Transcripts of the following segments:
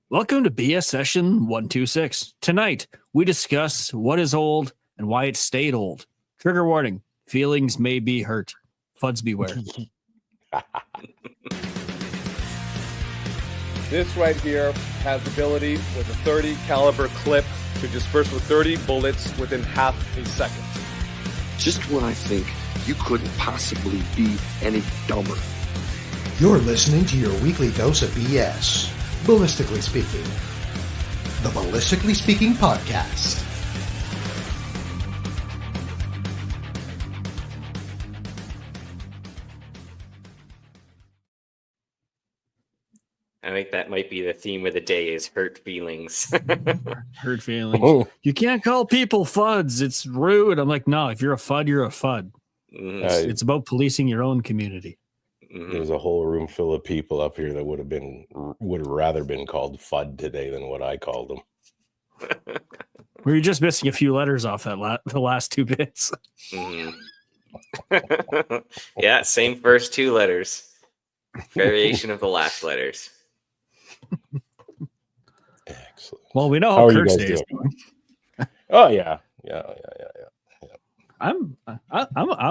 Welcome to BS Session 126. Tonight, we discuss what is old and why it stayed old. Trigger warning, feelings may be hurt. Fuds beware. This right here has the ability with a 30 caliber clip to disperse with 30 bullets within half a second. Just when I think you couldn't possibly be any dumber. You're listening to your weekly dose of BS, Ballistically Speaking. The Ballistically Speaking Podcast. I think that might be the theme of the day is hurt feelings. Hurt feelings. You can't call people fuds. It's rude. I'm like, no, if you're a fud, you're a fud. It's about policing your own community. There's a whole room full of people up here that would have rather been called FUD today than what I called them. We're just missing a few letters off that the last two bits. Yeah, same first two letters. Variation of the last letters. Excellent. Well, we know how Kurt's day is going. Oh yeah. I'm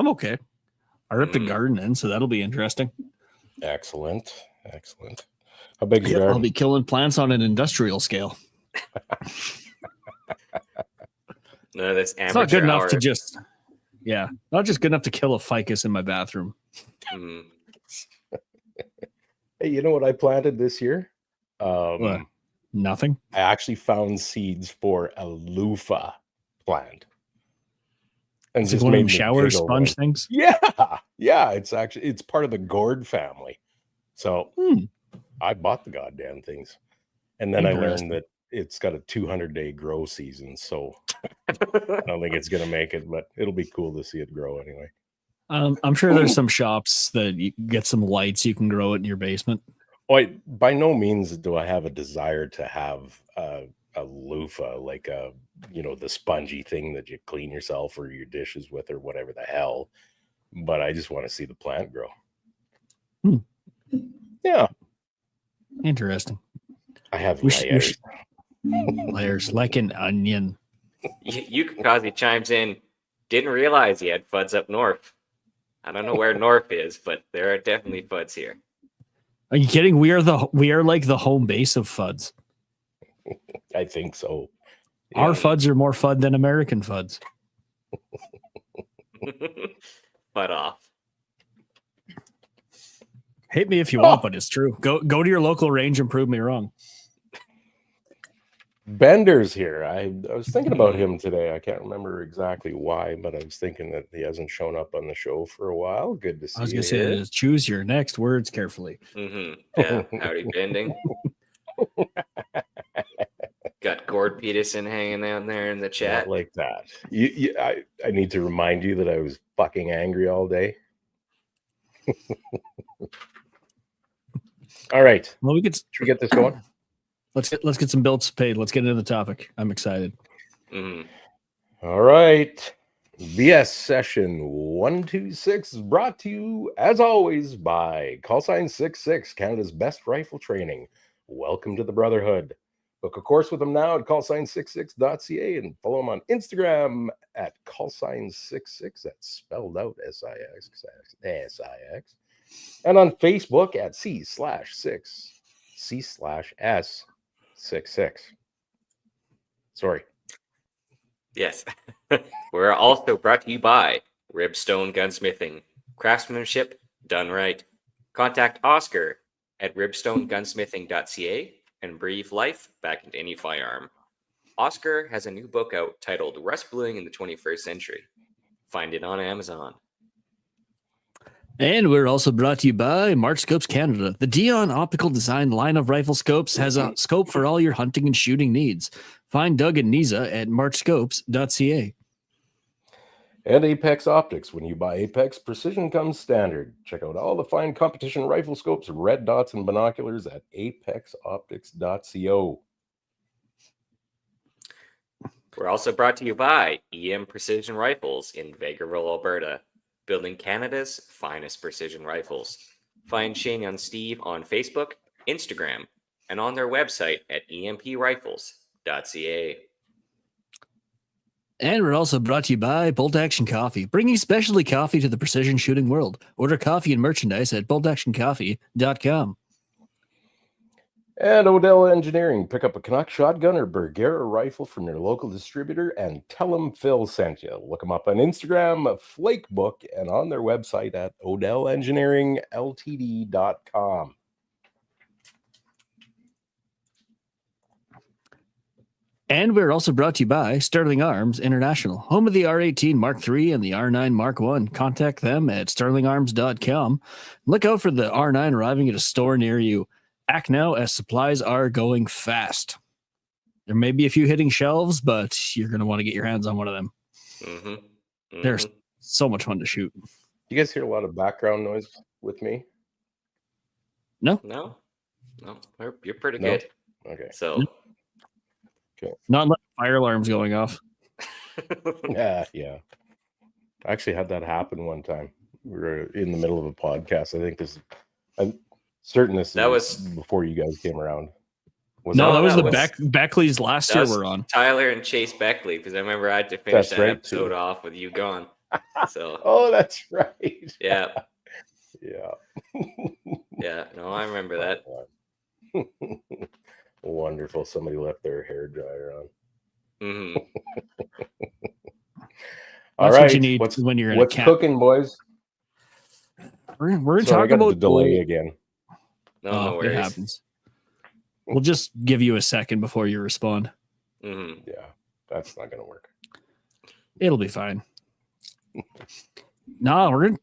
okay. I ripped a garden in, so that'll be interesting. Excellent. How big is your garden? I'll be killing plants on an industrial scale. No, that's amateur. It's not good enough hour. to just, not just good enough to kill a ficus in my bathroom. Hey, you know what I planted this year? What? Nothing. I actually found seeds for a loofah plant. And is it one of them shower sponge things? Yeah. It's part of the gourd family. So I bought the goddamn things. And then I learned that it's got a 200-day grow season. So I don't think it's going to make it, but it'll be cool to see it grow anyway. I'm sure there's some shops that you get some lights, you can grow it in your basement. By no means do I have a desire to have a loofah, like the spongy thing that you clean yourself or your dishes with or whatever the hell. But I just want to see the plant grow. Yeah. Interesting. I have layers. Layers like an onion. Yukazi chimes in. Didn't realize he had FUDs up north. I don't know where north is, but there are definitely FUDs here. Are you kidding? We are like the home base of FUDs. I think so. Our FUDs are more FUD than American FUDs. Butt off. Hate me if you want, but it's true. Go to your local range and prove me wrong. Bender's here. I was thinking about him today. I can't remember exactly why, but I was thinking that he hasn't shown up on the show for a while. Good to see you. I was going to say, choose your next words carefully. Yeah, howdy bending. Got Gord Peterson hanging out there in the chat. Not like that. I need to remind you that I was fucking angry all day. All right. Well, should we get this going? Let's get some bills paid. Let's get into the topic. I'm excited. All right. BS Session 126 is brought to you, as always, by Callsign 66, Canada's best rifle training. Welcome to the Brotherhood. Book a course with them now at callsign66.ca and follow them on Instagram at callsign66. That's spelled out S-I-X. And on Facebook at C/6C/S66. Sorry. Yes. We're also brought to you by Ribstone Gunsmithing. Craftsmanship done right. Contact Oscar at ribstonegunsmithing.ca and breathe life back into any firearm. Oscar has a new book out titled Rust Bluing in the 21st Century. Find it on Amazon. And we're also brought to you by Mark Scopes Canada. The Dion Optical Design line of rifle scopes has a scope for all your hunting and shooting needs. Find Doug and Niza at markscopes.ca. And Apex Optics. When you buy Apex, precision comes standard. Check out all the fine competition rifle scopes, red dots, and binoculars at apexoptics.co. We're also brought to you by EM Precision Rifles in Vegreville, Alberta, building Canada's finest precision rifles. Find Shane and Steve on Facebook, Instagram, and on their website at emprifles.ca. And we're also brought to you by Bolt Action Coffee, bringing specialty coffee to the precision shooting world. Order coffee and merchandise at boltactioncoffee.com. And Odell Engineering. Pick up a Canuck shotgun or Bergera rifle from your local distributor and tell them Phil sent you. Look them up on Instagram, Flakebook, and on their website at odellengineeringltd.com. And we're also brought to you by Sterling Arms International, home of the R18 Mark III and the R9 Mark I. Contact them at sterlingarms.com. Look out for the R9 arriving at a store near you. Act now as supplies are going fast. There may be a few hitting shelves, but you're going to want to get your hands on one of them. Mm-hmm. Mm-hmm. They're so much fun to shoot. You guys hear a lot of background noise with me? No? No, you're pretty No? good. Okay. So, Not like fire alarms going off. Yeah. I actually had that happen one time. We were in the middle of a podcast. I think I'm certain this That was was- before you guys came around. No, that was that the was- Beckley's last that year was we're on. Tyler and Chase Beckley, because I remember I had to finish That's that right, episode too. off with you gone. So, Oh, that's right. yeah, Yeah. no, I remember that. Wonderful. Somebody left their hair dryer on. Mm-hmm. All That's right. what you need when you're in a What's camp. cooking, boys? We're Sorry, I talking got about the delay again. No it worries. happens. We'll just give you a second before you respond. Mm-hmm. Yeah, that's not going to work. It'll be fine. No,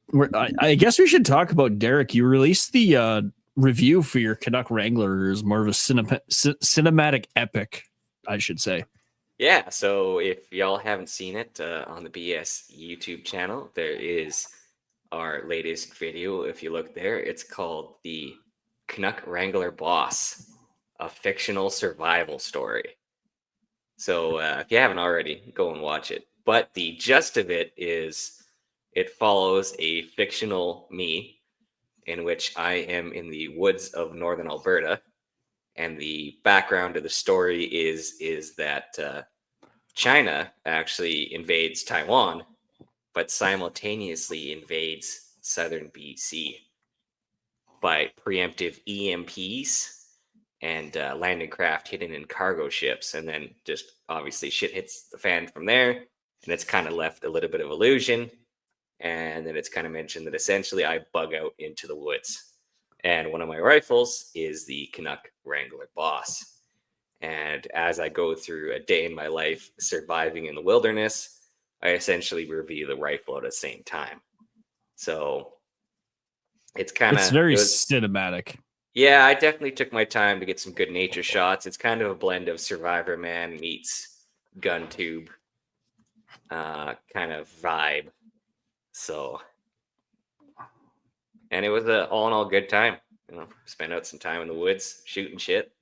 I guess we should talk about Derek. You released the review for your Canuck Wrangler is more of a cinematic epic, I should say. Yeah, so if y'all haven't seen it on the BS YouTube channel, there is our latest video. If you look there, it's called The Canuck Wrangler Boss, a fictional survival story. So if you haven't already, go and watch it. But the gist of it is it follows a fictional me in which I am in the woods of northern Alberta. And the background of the story is that China actually invades Taiwan, but simultaneously invades southern BC by preemptive EMPs and landing craft hidden in cargo ships. And then just obviously shit hits the fan from there. And it's kind of left a little bit of illusion. And then it's kind of mentioned that essentially I bug out into the woods. And one of my rifles is the Canuck Wrangler Boss. And as I go through a day in my life surviving in the wilderness, I essentially review the rifle at the same time. So it's very cinematic. Yeah, I definitely took my time to get some good nature shots. It's kind of a blend of Survivor Man meets gun tube kind of vibe. So, and it was a all in all good time. Spent out some time in the woods shooting shit,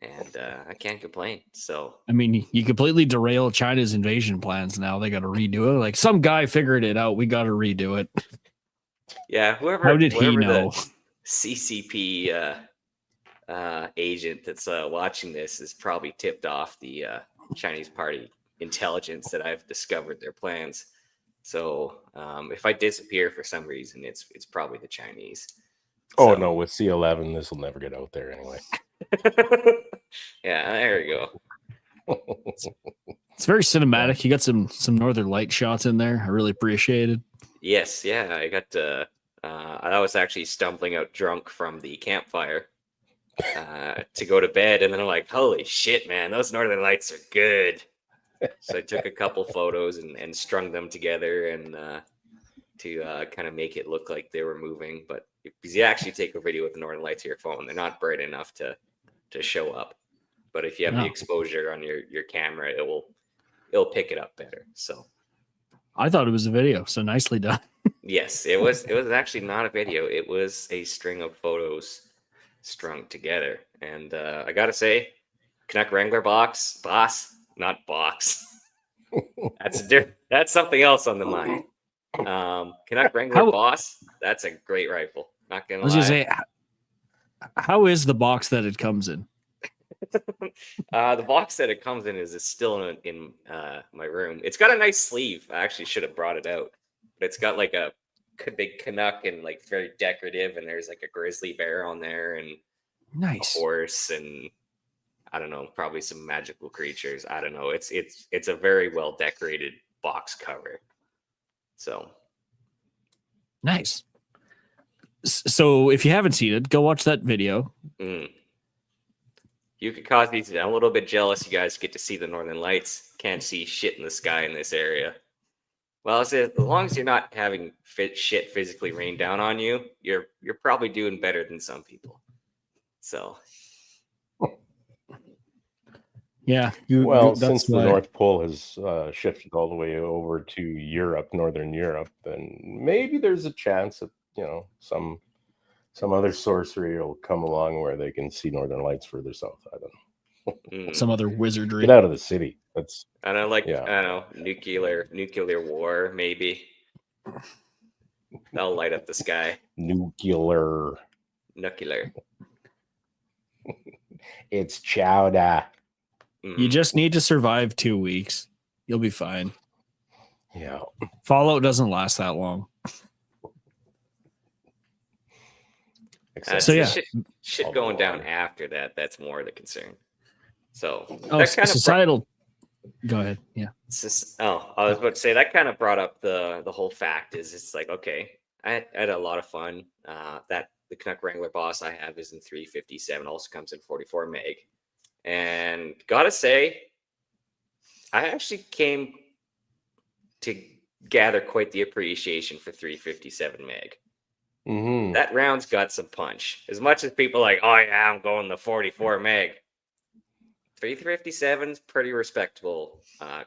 and I can't complain. So, I mean, you completely derail China's invasion plans now. They got to redo it. Like some guy figured it out. We got to redo it. yeah, whoever. How did he know? The CCP agent that's watching this is probably tipped off the Chinese party intelligence that I've discovered their plans. So if I disappear for some reason, it's probably the Chinese. Oh, no, with C11, this will never get out there anyway. Yeah, there you go. It's very cinematic. You got some Northern Light shots in there. I really appreciate it. Yes, yeah, I got I was actually stumbling out drunk from the campfire to go to bed, and then I'm like, holy shit, man, those Northern Lights are good. So I took a couple photos and strung them together and to kind of make it look like they were moving. But because you actually take a video with the Northern Lights of your phone, they're not bright enough to show up. But if you have the exposure on your camera, it'll pick it up better. So I thought it was a video, so nicely done. yes, it was actually not a video. It was a string of photos strung together. And I gotta say, Canuck Wrangler boss, not box. That's something else on the mind. Canuck Wrangler Boss, that's a great rifle. Not gonna lie. I was gonna say, How is the box that it comes in? The box that it comes in is still in my room. It's got a nice sleeve. I actually should have brought it out, but it's got like a big Canuck and like very decorative, and there's like a grizzly bear on there and a Nice. horse and I don't know, probably some magical creatures. I don't know. It's a very well decorated box cover. So Nice. So if you haven't seen it, go watch that video. You could cause me to. I'm a little bit jealous. You guys get to see the Northern Lights. Can't see shit in the sky in this area. Well, as long as you're not having shit physically rain down on you, you're probably doing better than some people. So, yeah. Since the North Pole has shifted all the way over to Europe, Northern Europe, then maybe there's a chance that some other sorcery will come along where they can see Northern Lights further south. I don't know. Some other wizardry. Get out of the city. That's I don't like. Yeah. I don't know, nuclear war. Maybe that'll light up the sky. Nuclear. It's chowder. You just need to survive 2 weeks. You'll be fine. Yeah. Fallout doesn't last that long. So yeah, shit going down after that. That's more the concern. So that kind of societal. Go ahead. Yeah. I was about to say that kind of brought up the whole fact is it's like, okay, I had a lot of fun. That the Canuck Wrangler boss I have is in 357, also comes in 44 meg. And gotta say, I actually came to gather quite the appreciation for 357 meg. Mm-hmm. That round's got some punch. As much as people are like, oh yeah, I'm going the 44 meg. 357's pretty respectable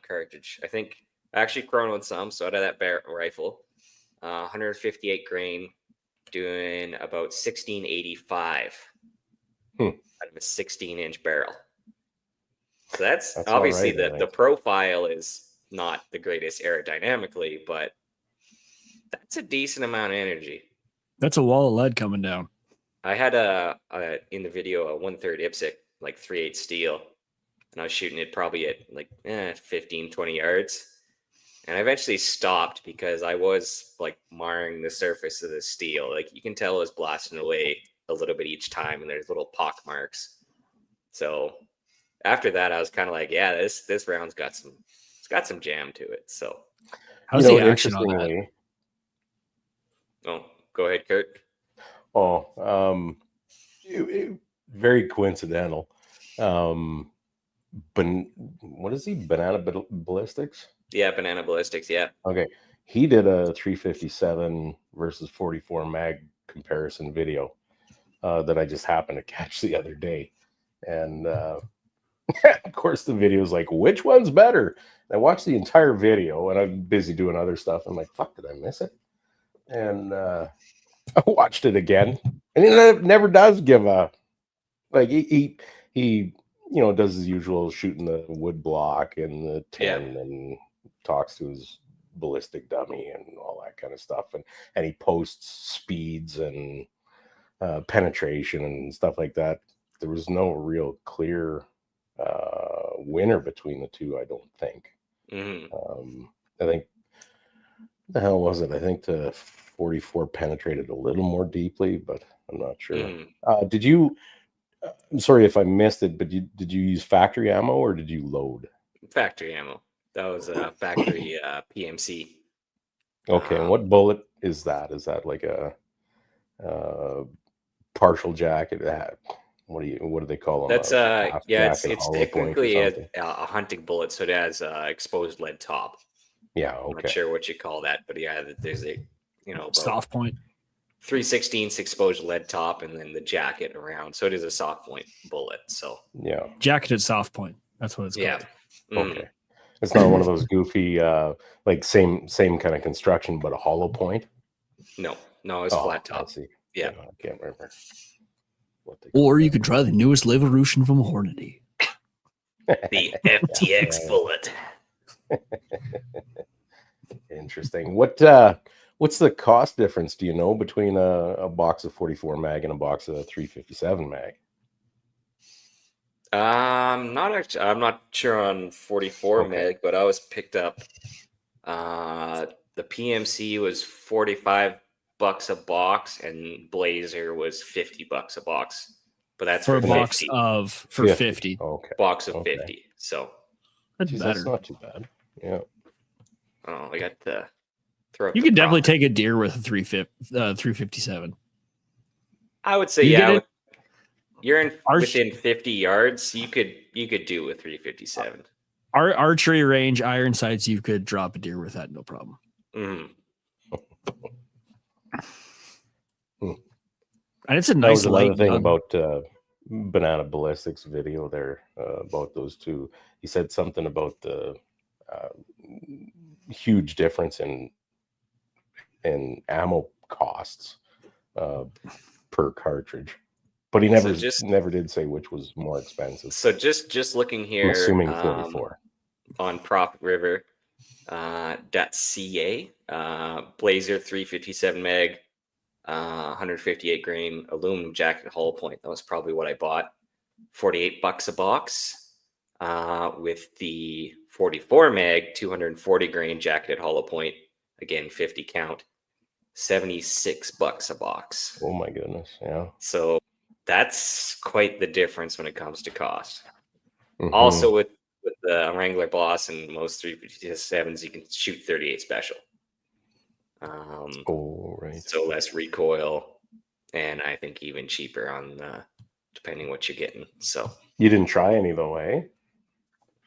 cartridge. I think I actually chronoed some, so out of that rifle, 158 grain, doing about 1685 out of a 16-inch barrel. So that's obviously right, the profile is not the greatest aerodynamically, but that's a decent amount of energy. That's a wall of lead coming down. I had in the video a 1/3 IPSC, like 3/8 steel, and I was shooting it probably at like 15, 20 yards. And I eventually stopped because I was like marring the surface of the steel. Like you can tell it was blasting away a little bit each time, and there's little pock marks. So after that, I was kind of like, yeah, this round's got some jam to it. So how's the action on that? Oh, go ahead, Kurt. Very coincidental. But what is he? Banana Ballistics? Yeah, Banana Ballistics. Yeah. Okay. He did a 357 versus 44 mag comparison video that I just happened to catch the other day. And of course, the video is like, which one's better? And I watched the entire video and I'm busy doing other stuff. I'm like, fuck, did I miss it? And I watched it again. And it never does give a, like, he does his usual shooting the wood block and the 10 and talks to his ballistic dummy and all that kind of stuff. And he posts speeds and penetration and stuff like that. There was no real clear winner between the two, I don't think. Mm-hmm. I think, the hell was it? I think the 44 penetrated a little more deeply, but I'm not sure. Mm-hmm. Did you... I'm sorry if I missed it, but did you use factory ammo or did you load? Factory ammo. That was a factory PMC. Okay, and what bullet is that? Is that like a partial jacket? What do they call them? That's it's technically a hunting bullet, so it has exposed lead top. Yeah, okay. I'm not sure what you call that, but yeah, there's a soft point. 3/16 exposed lead top, and then the jacket around. So it is a soft point bullet. So yeah, jacketed soft point. That's what it's called. Yeah. Okay. It's not one of those goofy, like same kind of construction, but a hollow point. No, it's flat top. I see. Yeah, I can't remember. Or you could try the newest evolution from Hornady, the FTX bullet. Interesting. What What's the cost difference, do you know, between a box of 44 mag and a box of 357 mag? I'm not sure on 44 Okay. meg, but I was picked up. The PMC was $45 a box, and Blazer was $50 a box. But that's For for a box 50. of 50. Okay. Box of Okay. 50. So, That's Jeez, better. that's not too bad. Yeah. oh, I got the throw. up You the could definitely profit. take a deer with a 357. I would say, You yeah. get it? You're Arch- within 50 yards. You could do a 357. Our archery range, iron sights, you could drop a deer with that, no problem. Mhm. And it's a That nice was another light thing gun. about Banana Ballistics video there about those two. He said something about the huge difference in ammo costs per cartridge, but he never did say which was more expensive. So just looking here, I'm assuming 44 on Profit River .ca, Blazer 357 meg, 158 grain aluminum jacket hollow point. That was probably what I bought. $48 a box. With the 44 meg, 240 grain jacketed hollow point, again 50 count, $76 a box. Oh my goodness, yeah. So that's quite the difference when it comes to cost. Mm-hmm. Also, with the Wrangler Boss and most 357s, you can shoot 38 special. Oh, right. So less recoil, and I think even cheaper on depending what you're getting. So you didn't try any though, eh?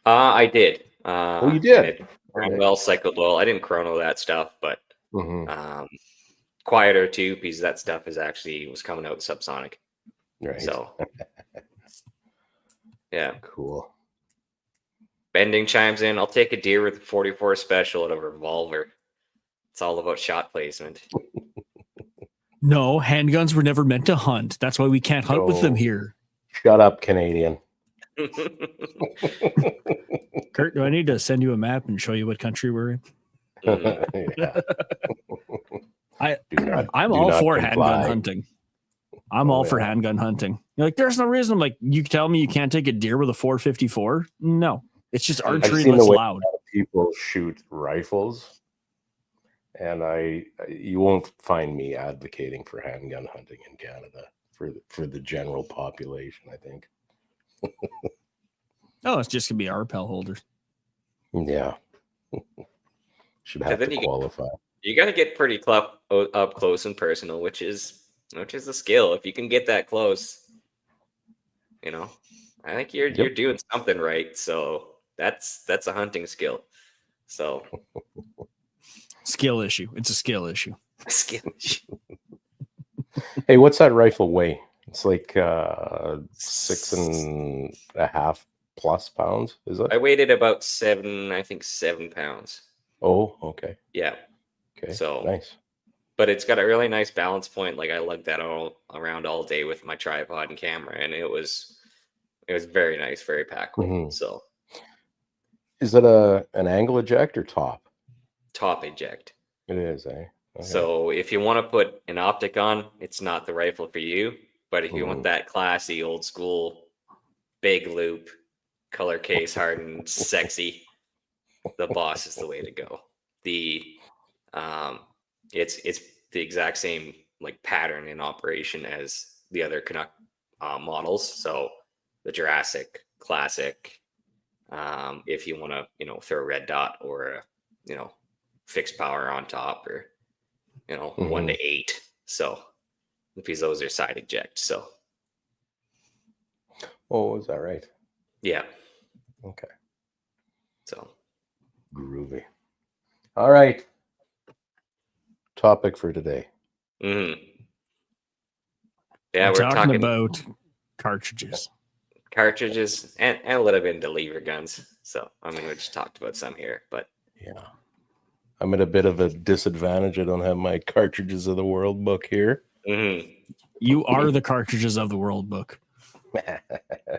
I did. Oh, you did. It ran well, cycled well. I didn't chrono that stuff, but Mm-hmm. quieter too, because that stuff was coming out subsonic. Right. So yeah, cool. Bending chimes in. I'll take a deer with a 44 special at a revolver. It's all about shot placement. No, handguns were never meant to hunt. That's why we can't hunt with them here. Shut up, Canadian. Kurt, do I need to send you a map and show you what country we're in? Yeah. I'm all for handgun hunting. I'm all for handgun hunting. You're like, there's no reason. I'm like, you tell me you can't take a deer with a 454? No, it's just archery that's loud. People shoot rifles, and you won't find me advocating for handgun hunting in Canada for the general population, I think. Oh, it's just gonna be our pel holders. Yeah. Should have to qualify. You got to get pretty up close and personal, which is a skill. If you can get that close, I think you're doing something right. So that's a hunting skill. So skill issue. It's a skill issue. A skill issue. Hey, what's that rifle weigh? It's like 6.5 plus pounds, is it? I weighed it about 7 pounds. Oh, okay. Yeah. Okay. So nice. But it's got a really nice balance point. Like I lugged that all around all day with my tripod and camera, and it was very nice, very packable. Mm-hmm. So is it an angle eject or top? Top eject. It is, eh? Okay. So if you want to put an optic on, it's not the rifle for you. But if you want that classy, old school, big loop, color case hardened, sexy, the Boss is the way to go. It's the exact same like pattern in operation as the other Canuck models. So the Jurassic Classic, if you want to, throw a red dot or fixed power on top, or 1 to 8. So because those are side eject. So. Oh, is that right? Yeah. Okay. So. Groovy. All right. Topic for today. Mm-hmm. Yeah, we're talking about cartridges. Cartridges and a little bit into lever guns. So, I mean, we just talked about some here, but. Yeah. I'm at a bit of a disadvantage. I don't have my Cartridges of the World book here. Mm-hmm. You are the Cartridges of the World book.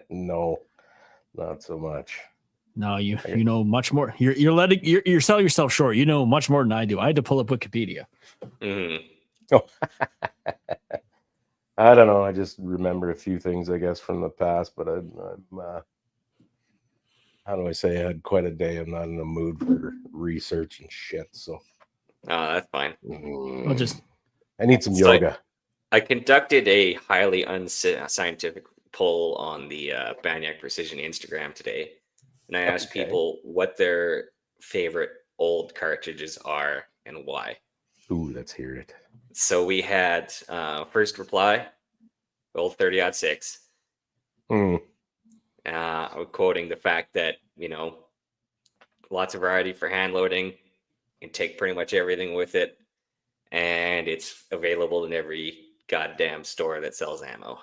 No, not so much. No, you know much more. You're selling yourself short. You know much more than I do. I had to pull up Wikipedia. Mm-hmm. Oh. I don't know. I just remember a few things, I guess, from the past. But I'm how do I say? I had quite a day. I'm not in the mood for research and shit. So, Oh, that's fine. I'll just. I need some So yoga. I conducted a highly unscientific poll on the Banyak Precision Instagram today, and I asked people what their favorite old cartridges are and why. Ooh, let's hear it. So we had first reply, old 30-06. Quoting the fact that, lots of variety for hand loading. You can take pretty much everything with it. And it's available in every goddamn store that sells ammo.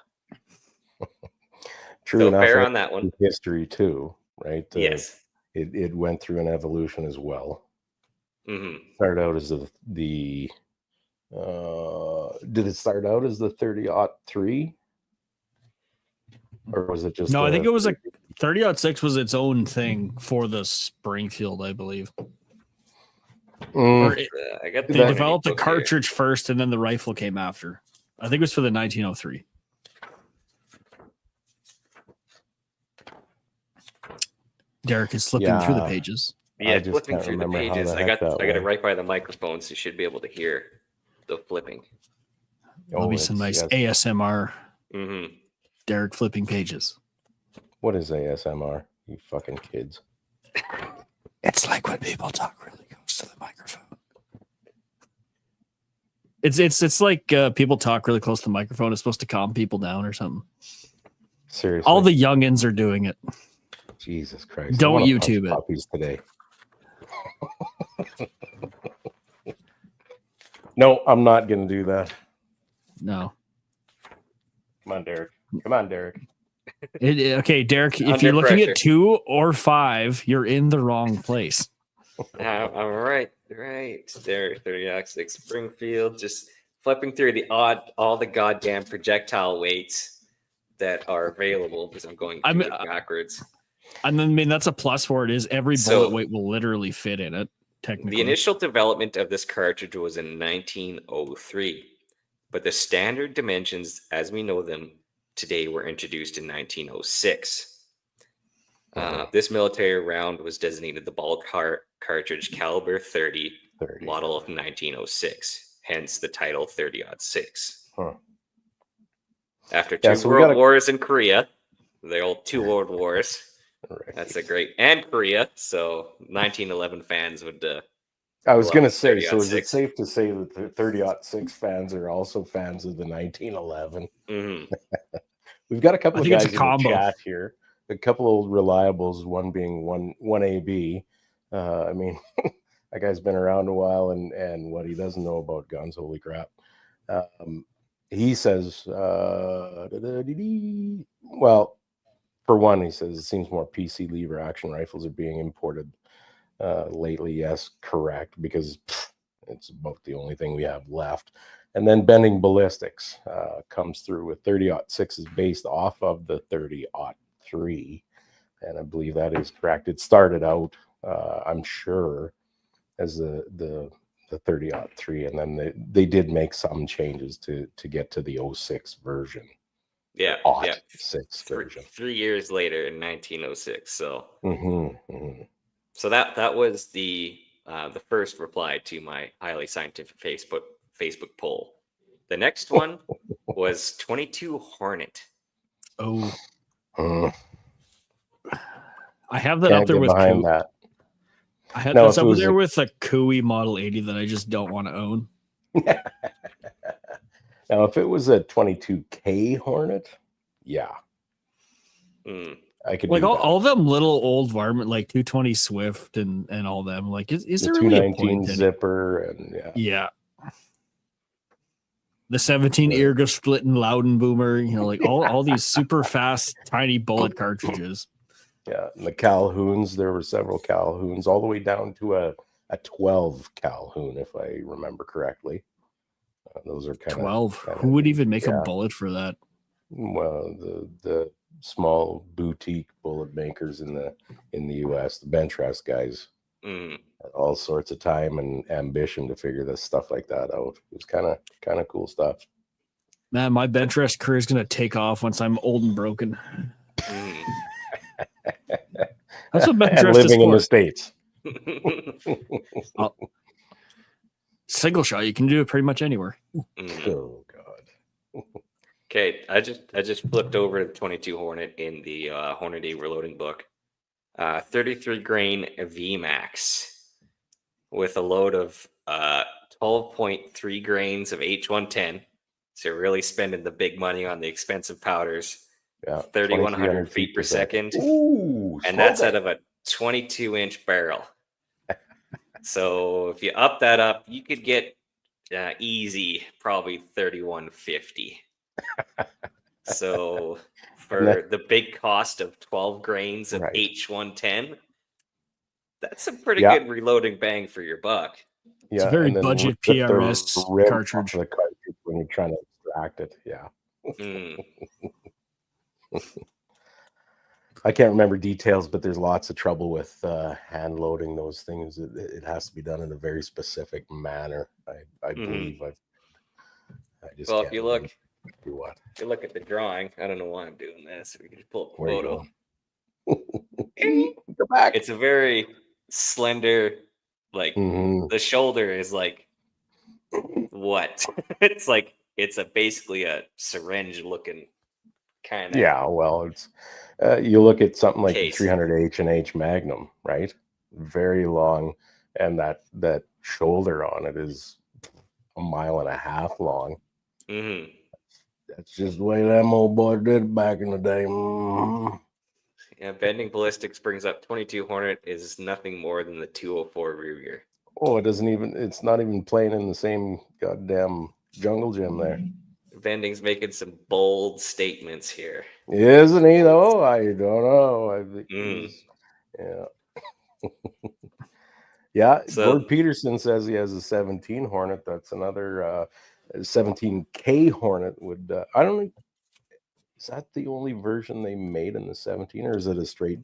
True so enough. Fair on that one. History too, right? Yes. It went through an evolution as well. Mm-hmm. Started out as the did it start out as the 30-03? Or was it just no? I think it was like 30-06 was its own thing for the Springfield, I believe. They developed the cartridge first, and then the rifle came after. I think it was for the 1903. Derek is flipping through the pages. Yeah, flipping through the pages. I got it right by the microphone, so you should be able to hear the flipping. There'll be some nice ASMR. Mm-hmm. Derek flipping pages. What is ASMR? You fucking kids. It's like when people talk really close to the microphone. It's like people talk really close to the microphone. It's supposed to calm people down or something. Seriously. All the youngins are doing it. Jesus Christ. Don't YouTube it. Puppies today. No, I'm not going to do that. No. Come on, Derek. Okay, Derek, if you're looking at 2 or 5, you're in the wrong place. All right. There, 30-06 Springfield, just flipping through all the goddamn projectile weights that are available because I'm going backwards. And then, that's a plus for it is every bullet weight will literally fit in it. Technically, the initial development of this cartridge was in 1903, but the standard dimensions as we know them today were introduced in 1906. This military round was designated the ball cartridge caliber 30 model of 1906, hence the title 30-06. After two world wars in Korea, the old 2 world wars, that's a great, and Korea, so 1911 fans would I was going to say, so is it safe to say that the 30-06 fans are also fans of the 1911? Mm-hmm. We've got a couple of guys in the chat here. A couple of old reliables, one being 1AB. I mean, that guy's been around a while, and what he doesn't know about guns, holy crap. He says, well, for one, he says it seems more PC lever action rifles are being imported lately. Yes, correct, because it's about the only thing we have left. And then Bending Ballistics comes through with 30-06 is based off of the 30-03, and I believe that is correct. It started out, I'm sure, as the 30-03, and then they did make some changes to get to the 06 version. Yeah, 06 version. 3 years later in 1906. So, so that was the first reply to my highly scientific Facebook poll. The next one was 22 Hornet. Oh, I have that up there with that. I had this up there with a Cooey Model 80 that I just don't want to own. Now, if it was a 22K Hornet, yeah. I could like all them little old varmint, like 220 Swift and all them. Like, is there really a point zipper and yeah. The 17 Irga splitting Loudon boomer, like all these super fast tiny bullet cartridges. Yeah, and the Calhouns, there were several Calhouns, all the way down to a 12 Calhoun, if I remember correctly. Those are kind 12. Who would even make a bullet for that? Well, the small boutique bullet makers in the US. The bench rest guys, all sorts of time and ambition to figure this stuff like that out. It was kind of cool stuff. Man, my bench rest career is going to take off once I'm old and broken. That's what bench And rest is living in for. the States. Single shot, you can do it pretty much anywhere. Oh God. Okay, I just flipped over to the 22 Hornet in the Hornady reloading book. 33 grain VMAX with a load of 12.3 grains of H110. So you're really spending the big money on the expensive powders. Yeah, 3,100 feet per second. Ooh, and that's out of a 22-inch barrel. So if you up that up, you could get easy probably 3,150. So for the big cost of 12 grains of H110, that's a pretty good reloading bang for your buck. It's a very budget PRS cartridge. The cartridge when you're trying to extract it. Yeah. I can't remember details, but there's lots of trouble with hand loading those things. It has to be done in a very specific manner. I believe I just well, if you look at the drawing, I don't know why I'm doing this. We can just pull up a photo. Go back. It's a very slender, like the shoulder is like what? It's like it's basically a syringe looking kind of. Yeah, well, it's you look at something like the 300 H&H Magnum, right? Very long, and that shoulder on it is 1.5 miles long. That's just the way them old boys did it back in the day. Yeah, Bending Ballistics brings up 22 Hornet is nothing more than the 204 rear gear. Oh, it's not even playing in the same goddamn jungle gym there. Bending's making some bold statements here. Isn't he, though? I don't know. I think yeah. Yeah, so, Gord Peterson says he has a 17 Hornet. That's another 17K Hornet. I don't know. Is that the only version they made in the 17, or is it a straight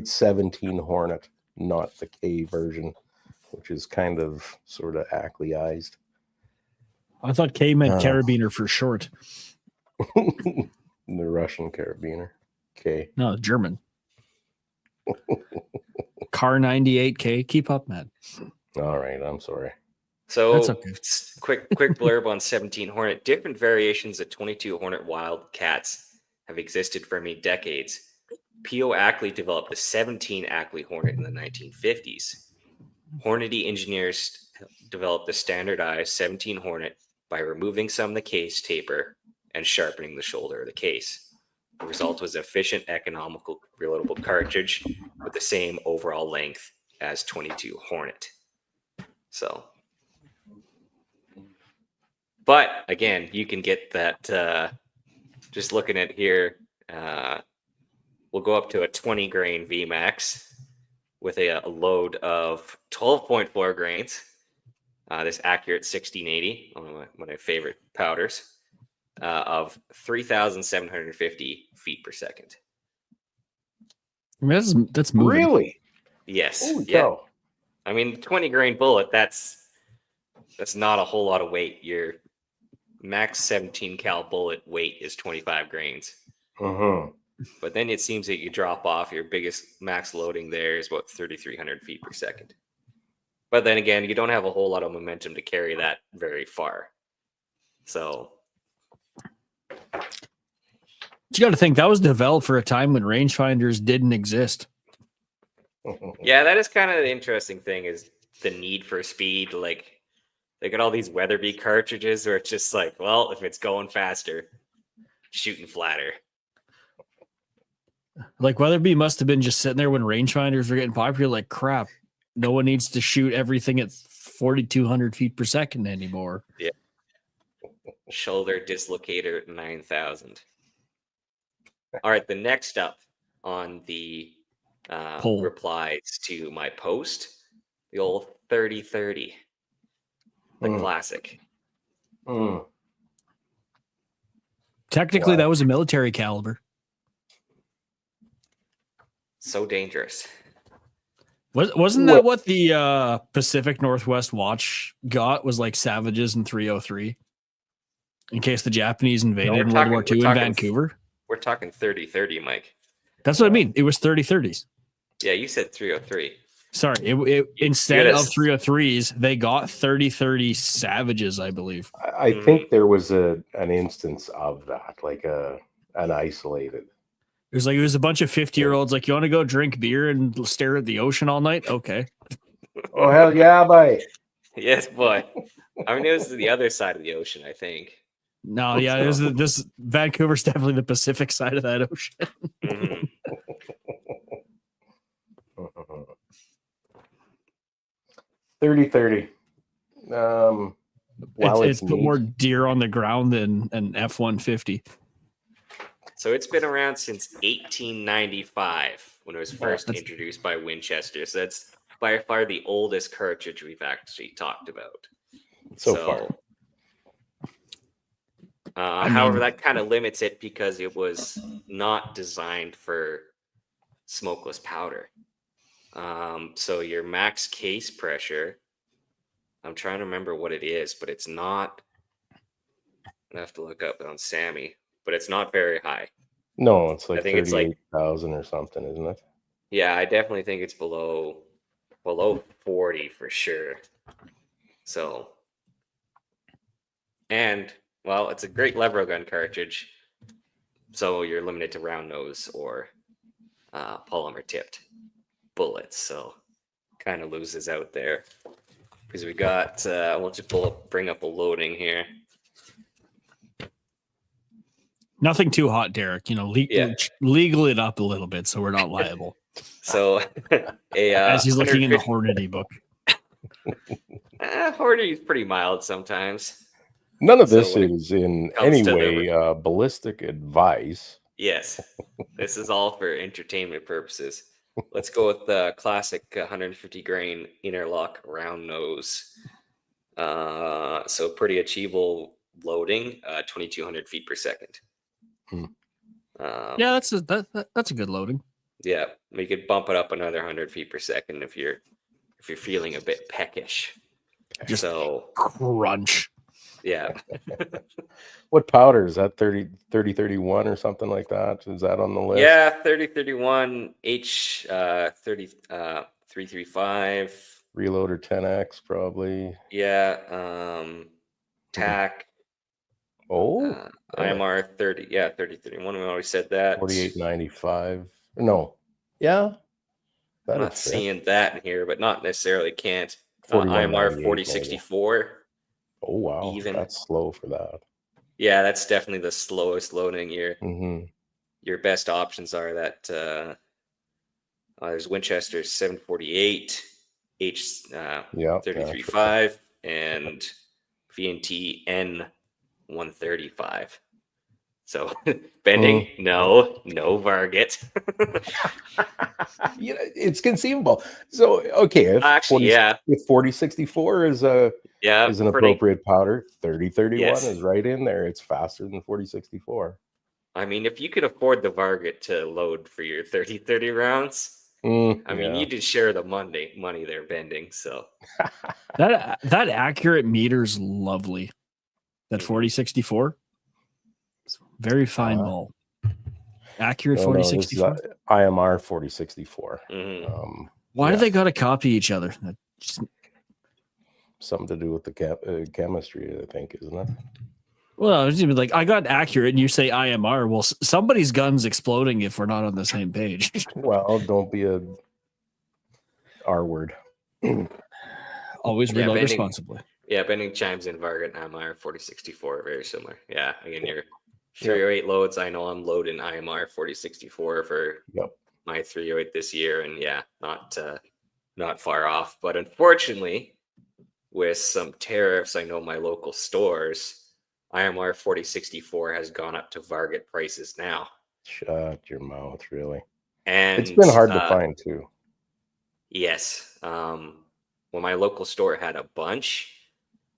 17 Hornet, not the K version, which is kind of sort of Ackleyized? I thought K meant carabiner for short. The Russian carabiner. K. No, German. Car 98K. Keep up, man. All right, I'm sorry. So that's okay. quick blurb on 17 Hornet. Different variations of 22 Hornet Wildcats have existed for many decades. P.O. Ackley developed the 17 Ackley Hornet in the 1950s. Hornady engineers developed the standardized 17 Hornet by removing some of the case taper and sharpening the shoulder of the case. The result was efficient, economical, reloadable cartridge with the same overall length as 22 Hornet. So, but again, you can get that just looking at here. We'll go up to a 20 grain VMAX with a load of 12.4 grains. This Accurate 1680, one of my favorite powders, of 3,750 feet per second. I mean, that's moving. Really? Yes. Holy yeah. cow. I mean, 20 grain bullet, that's not a whole lot of weight. Your max 17 cal bullet weight is 25 grains. But then it seems that you drop off. Your biggest max loading there is about 3,300 feet per second. But then again, you don't have a whole lot of momentum to carry that very far. So you got to think that was developed for a time when rangefinders didn't exist. Yeah, that is kind of the interesting thing is the need for speed. Like they got all these Weatherby cartridges where it's just like, well, if it's going faster, shooting flatter. Like Weatherby must have been just sitting there when rangefinders were getting popular. Like crap, no one needs to shoot everything at 4,200 feet per second anymore. Yeah. Shoulder dislocator 9,000. All right, the next up on the replies to my post, the old 30-30, the classic. Technically, that was a military caliber. So dangerous. Wasn't that what the Pacific Northwest Watch got? Was like Savages in 303, in case the Japanese invaded in World War II in Vancouver. We're talking 30-30, Mike. That's what I mean. It was 30-30s. Yeah, you said 303. Sorry, instead of 303s, they got 30-30 Savages, I believe. I think there was an instance of that, like an isolated. It was a bunch of 50-year-olds like, you want to go drink beer and stare at the ocean all night? Okay. Oh, hell yeah, boy. Yes, boy. I mean, it was the other side of the ocean, I think. No, yeah, this Vancouver's definitely the Pacific side of that ocean. Mm-hmm. 30-30. It's put more deer on the ground than an F-150. So it's been around since 1895 when it was first introduced by Winchester. So that's by far the oldest cartridge we've actually talked about. So far. However, that kind of limits it because it was not designed for smokeless powder. So your max case pressure, I'm trying to remember what it is, but it's not. I have to look up on Sammy, but it's not very high. No, it's like I think it's like 38,000 or something, isn't it? Yeah, I definitely think it's below 40 for sure. So, and well, it's a great lever gun cartridge. So you're limited to round nose or polymer tipped bullets. So kind of loses out there because we got. We'll just bring up a loading here. Nothing too hot, Derek. Legal it up a little bit so we're not liable. So, as he's looking in the Hornady book. Hornady is pretty mild sometimes. None of this is in any way ballistic advice. Yes, this is all for entertainment purposes. Let's go with the classic 150 grain interlock round nose. So pretty achievable loading, 2,200 feet per second. Yeah, that's a good loading. Yeah, we could bump it up another 100 feet per second if you're feeling a bit peckish. Just crunch. Yeah. What powder is that? 30-31 or something like that? Is that on the list? Yeah, 30-31 H 335 Reloader 10X probably. Yeah, TAC. IMR 30. Yeah, 30-31. We always said that. 48.95. No. Yeah. I'm not seeing that in here, but not necessarily can't. IMR 4064. Oh wow, even that's slow for that. Yeah, that's definitely the slowest loading. Mm-hmm. Your best options are that there's Winchester 748, H 335, and V&T N 135. So bending, no Varget. It's conceivable. So if actually, if 4064 is an appropriate powder, 30-31 is right in there. It's faster than 4064. I mean, if you could afford the Varget to load for your 30-30 rounds, I mean, you did share the money there, bending. So that accurate meter's lovely. That 4064. Very fine ball. Accurate 4064. IMR 4064. Why do they got to copy each other? Something to do with the chemistry, I think, isn't it? Well, like I got accurate, and you say IMR. Well, somebody's gun's exploding if we're not on the same page. Well, don't be a R word. Always reload responsibly. Yeah, bending chimes in Varget and IMR 4064 are very similar. Yeah, again, your 308 loads. I know I'm loading IMR 4064 for my 308 this year, and not far off. But unfortunately, with some tariffs, I know my local stores, IMR 4064 has gone up to Varget prices now. Shut your mouth, really. And it's been hard to find too. Yes. Well, my local store had a bunch,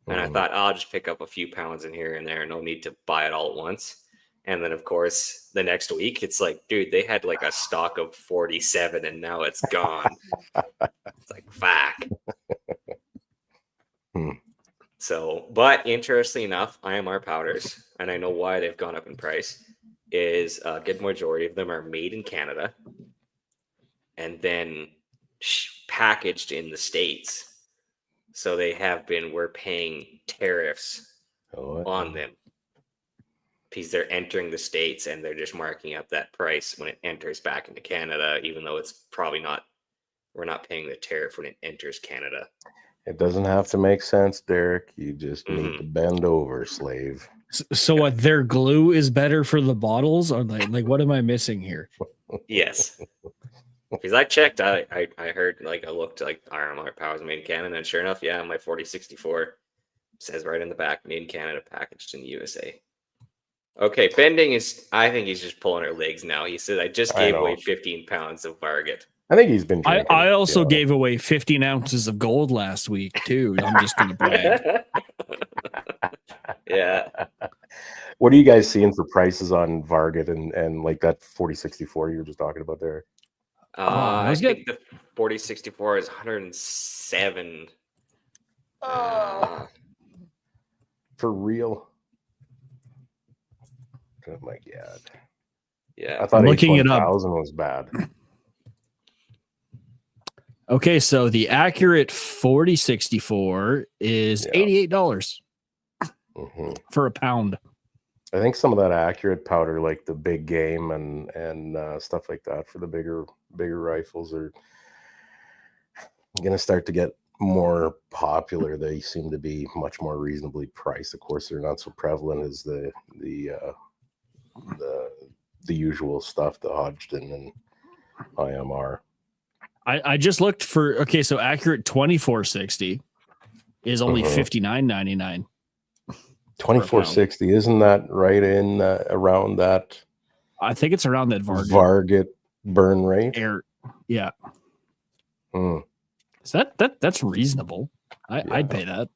and I thought I'll just pick up a few pounds in here and there. No need to buy it all at once. And then, of course, the next week, it's like, dude, they had like a stock of 47 and now it's gone. It's like, fuck. So, but interestingly enough, IMR powders, and I know why they've gone up in price, is a good majority of them are made in Canada and then packaged in the States. So we're paying tariffs on them because they're entering the States and they're just marking up that price when it enters back into Canada, even though it's probably not, we're not paying the tariff when it enters Canada. It doesn't have to make sense, Derek. You just need to bend over, slave. So what? Their glue is better for the bottles, or like what am I missing here? Yes, because I checked. I heard, like, I looked, like, RMR powers made in Canada, and sure enough, yeah, my 4064 says right in the back, made in Canada, packaged in the USA. Okay, Bending is, I think he's just pulling our legs now. He said, I just gave away 15 pounds of Varget. I think he's been drinking. I also gave away 15 ounces of gold last week, too. I'm just going to brag. Yeah. What are you guys seeing for prices on Varget and like that 4064 you were just talking about there? I think the 4064 is 107. For real? Oh my god. Yeah. I thought looking it up. 81,000 was bad. Okay, so the accurate 4064 is $88 for a pound. I think some of that accurate powder, like the big game and stuff like that, for the bigger rifles, are going to start to get more popular. They seem to be much more reasonably priced. Of course, they're not so prevalent as the usual stuff, the Hodgdon and IMR. I just looked for, okay, so accurate 2460 is only $59.99. 2460, isn't that right in around that? I think it's around that Varget burn rate. Yeah. So that's reasonable. I'd pay that.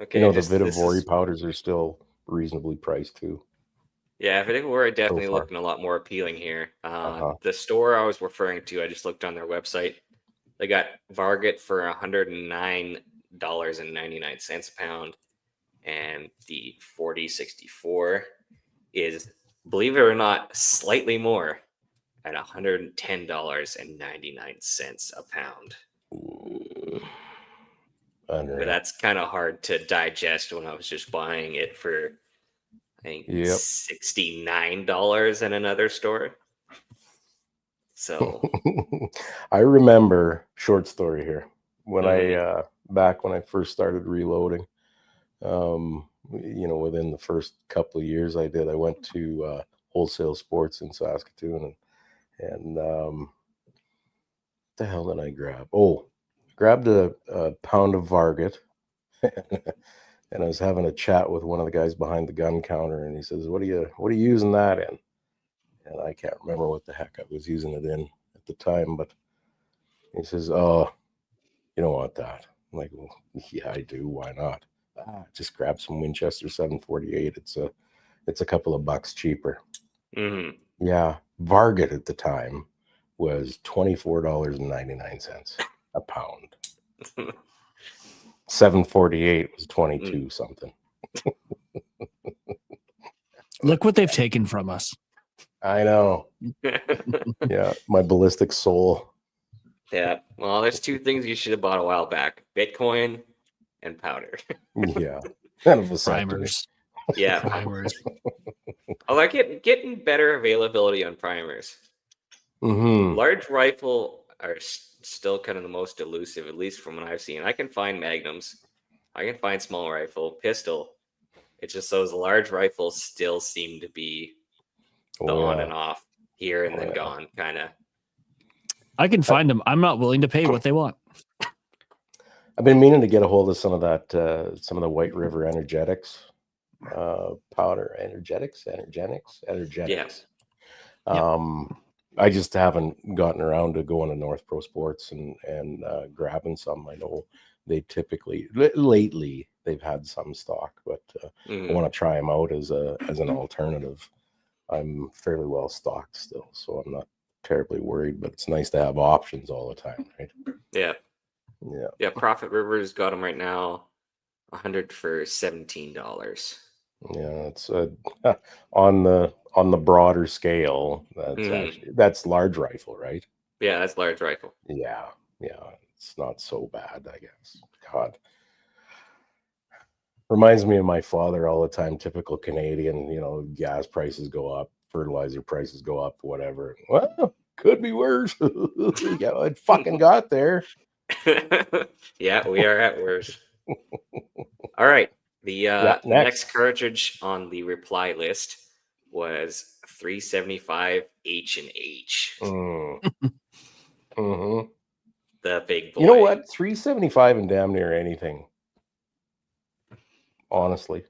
Okay, the Vitavori powders are still reasonably priced too. Yeah, Vitavori definitely looking a lot more appealing here. The store I was referring to, I just looked on their website. They got Varget for $109.99 a pound, and the 4064 is, believe it or not, slightly more at $110.99 a pound. But that's kind of hard to digest when I was just buying it for, I think, $69 in another store. So I remember, short story here, when I back when I first started reloading, within the first couple of years I went to Wholesale Sports in Saskatoon, and what the hell did I grab? Grabbed a pound of Varget, and I was having a chat with one of the guys behind the gun counter, and he says, "What are you using that in?" And I can't remember what the heck I was using it in at the time, but he says, "Oh, you don't want that." I'm like, "Well, yeah, I do. Why not? Just grab some Winchester 748. It's a couple of bucks cheaper." Yeah, Varget at the time was $24.99 a pound. 748 was 22 something. Look what they've taken from us. I know. Yeah, my ballistic soul. Yeah, well, there's two things you should have bought a while back: Bitcoin and powder. Yeah, and primers. Yeah, primers. Oh, they're getting better availability on primers. Large rifle are still kind of the most elusive, at least from what I've seen. I can find magnums, I can find small rifle, pistol. It's just those large rifles still seem to be on and off, here and then gone, kind of. I can find them. I'm not willing to pay what they want. I've been meaning to get a hold of some of that, some of the White River energetics powder. Energetics. Yeah. I just haven't gotten around to going to North Pro Sports and grabbing some. I know they typically lately they've had some stock, but I want to try them out as an alternative. I'm fairly well stocked still, so I'm not terribly worried. But it's nice to have options all the time, right? Yeah. Yeah. Yeah. Profit River's got them right now, 100 for $17. Yeah, it's on the broader scale. That's large rifle, right? Yeah, that's large rifle. Yeah, it's not so bad, I guess. God, reminds me of my father all the time. Typical Canadian, gas prices go up, fertilizer prices go up, whatever. Well, could be worse. Yeah, it fucking got there. Yeah, we are at worse. All right. The next cartridge on the reply list was 375 H&H. Mm-hmm. The big boy. You know what? 375 and damn near anything. Honestly.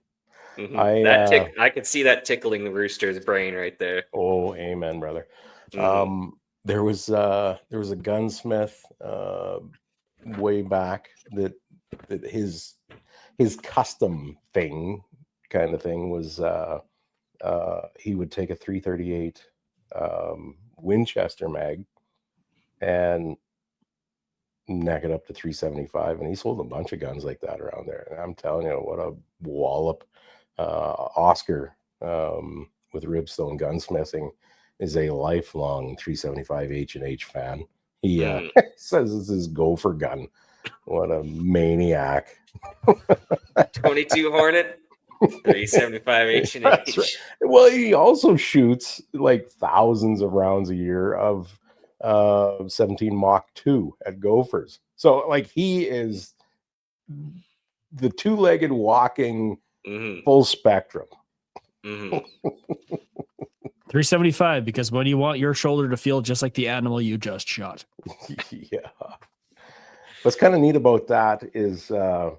Mm-hmm. I could see that tickling the rooster's brain right there. Oh, amen, brother. Mm-hmm. There was a gunsmith way back that his custom thing kind of thing was he would take a 338 Winchester mag and neck it up to 375, and he sold a bunch of guns like that around there. And I'm telling you, what a wallop. Oscar with Ribstone Gunsmithing is a lifelong 375 H&H fan. He says it's his gopher gun. What a maniac. 22 Hornet, 375 H&H. Right. Well, he also shoots like thousands of rounds a year of 17 Mach 2 at Gophers. So like he is the two-legged walking full spectrum. 375, because when you want your shoulder to feel just like the animal you just shot. Yeah. What's kind of neat about that is, you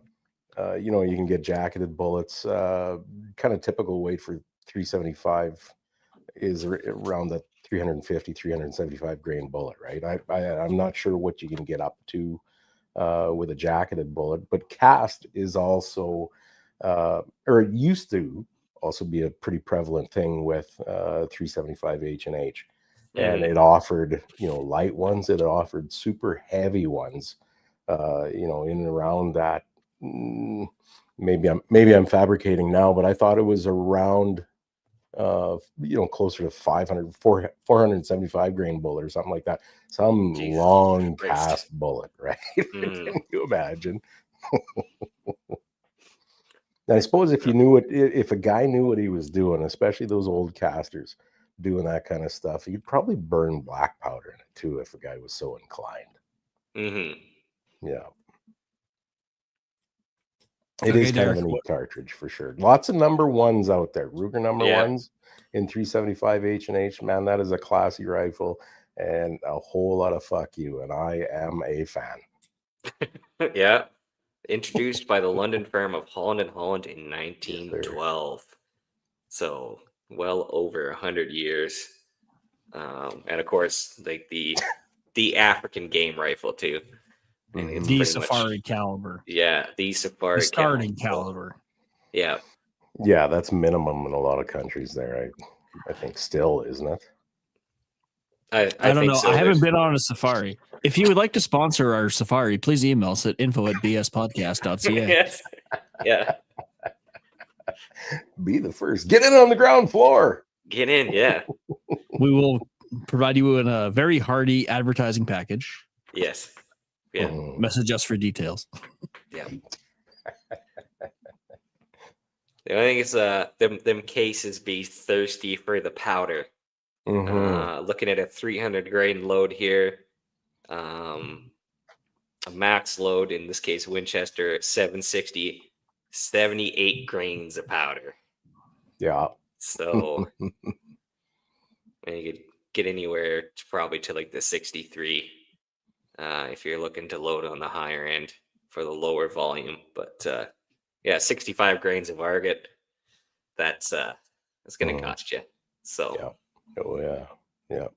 can get jacketed bullets. Kind of typical weight for 375 is around the 350, 375 grain bullet, right? I'm not sure what you can get up to with a jacketed bullet, but cast is also, or it used to also be a pretty prevalent thing with 375 H&H. And it offered, light ones. It offered super heavy ones, in and around that. Maybe I'm fabricating now, but I thought it was around, closer to 475 grain bullet or something like that. Some Jesus long Christ. Cast bullet, right? Can you imagine? I suppose if a guy knew what he was doing, especially those old casters doing that kind of stuff, you'd probably burn black powder in it too if a guy was so inclined. Yeah. It is kind of a neat cartridge for sure. Lots of number ones out there. Ruger number ones in 375 H&H. Man, that is a classy rifle and a whole lot of fuck you. And I am a fan. Yeah. Introduced by the London firm of Holland & Holland in 1912. So well over 100 years. And of course, like the African game rifle too. And it's the safari caliber. Yeah, the safari the starting caliber. Yeah. Yeah, that's minimum in a lot of countries there. I think still, isn't it? I don't know. So. I haven't been on a safari. If you would like to sponsor our safari, please email us at info@bspodcast.ca. Yes. Yeah. Be the first. Get in on the ground floor. Get in, yeah. We will provide you with a very hearty advertising package. Yes. Yeah. Message us for details. Yeah. The only thing is them cases be thirsty for the powder. Looking at a 300 grain load here. A max load, in this case Winchester, 760, 78 grains of powder. Yeah. So you could get anywhere probably to like the 63 if you're looking to load on the higher end for the lower volume. But 65 grains of Argot, that's going to cost you. So yeah. Oh yeah. Yeah.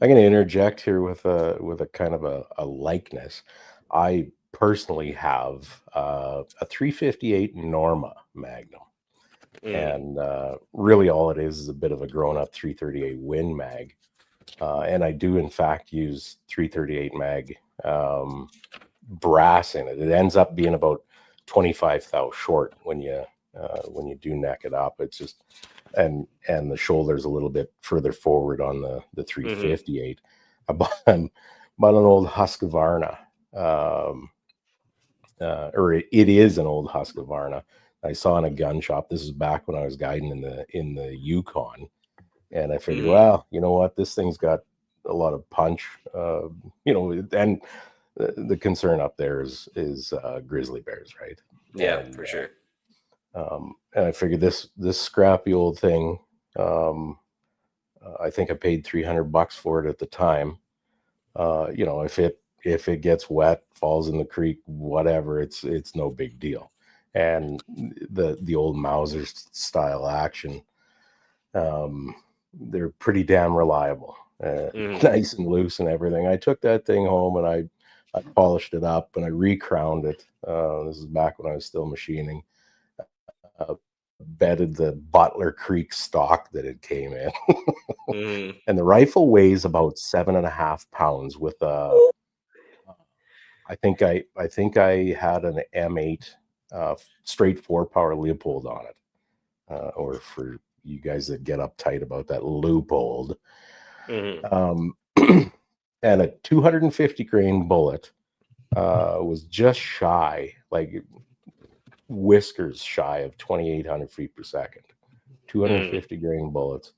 I'm going to interject here with a kind of a likeness. I personally have a 358 Norma Magnum. And really all it is a bit of a grown-up 338 Win mag. And I do, in fact, use 338 mag brass in it. It ends up being about 25 thou short when you do neck it up. It's just and the shoulder's a little bit further forward on the 358. I bought an old Husqvarna, or it is an old Husqvarna. I saw in a gun shop. This is back when I was guiding in the Yukon, and I figured, well, you know what, this thing's got a lot of punch, and the concern up there is grizzly bears, right? Yeah, and, for sure. And I figured this scrappy old thing, I think I paid $300 for it at the time. If it gets wet, falls in the creek, whatever, it's no big deal. And the old Mauser style action, they're pretty damn reliable, nice and loose and everything. I took that thing home and I polished it up and I recrowned it. This is back when I was still machining. Bedded the Butler Creek stock that it came in. And the rifle weighs about 7.5 pounds with I think I had an M8 straight 4-power Leopold on it, or for you guys that get uptight about that, Leupold. And a 250 grain bullet was just shy, like whiskers shy of 2,800 feet per second. 250 grain bullets.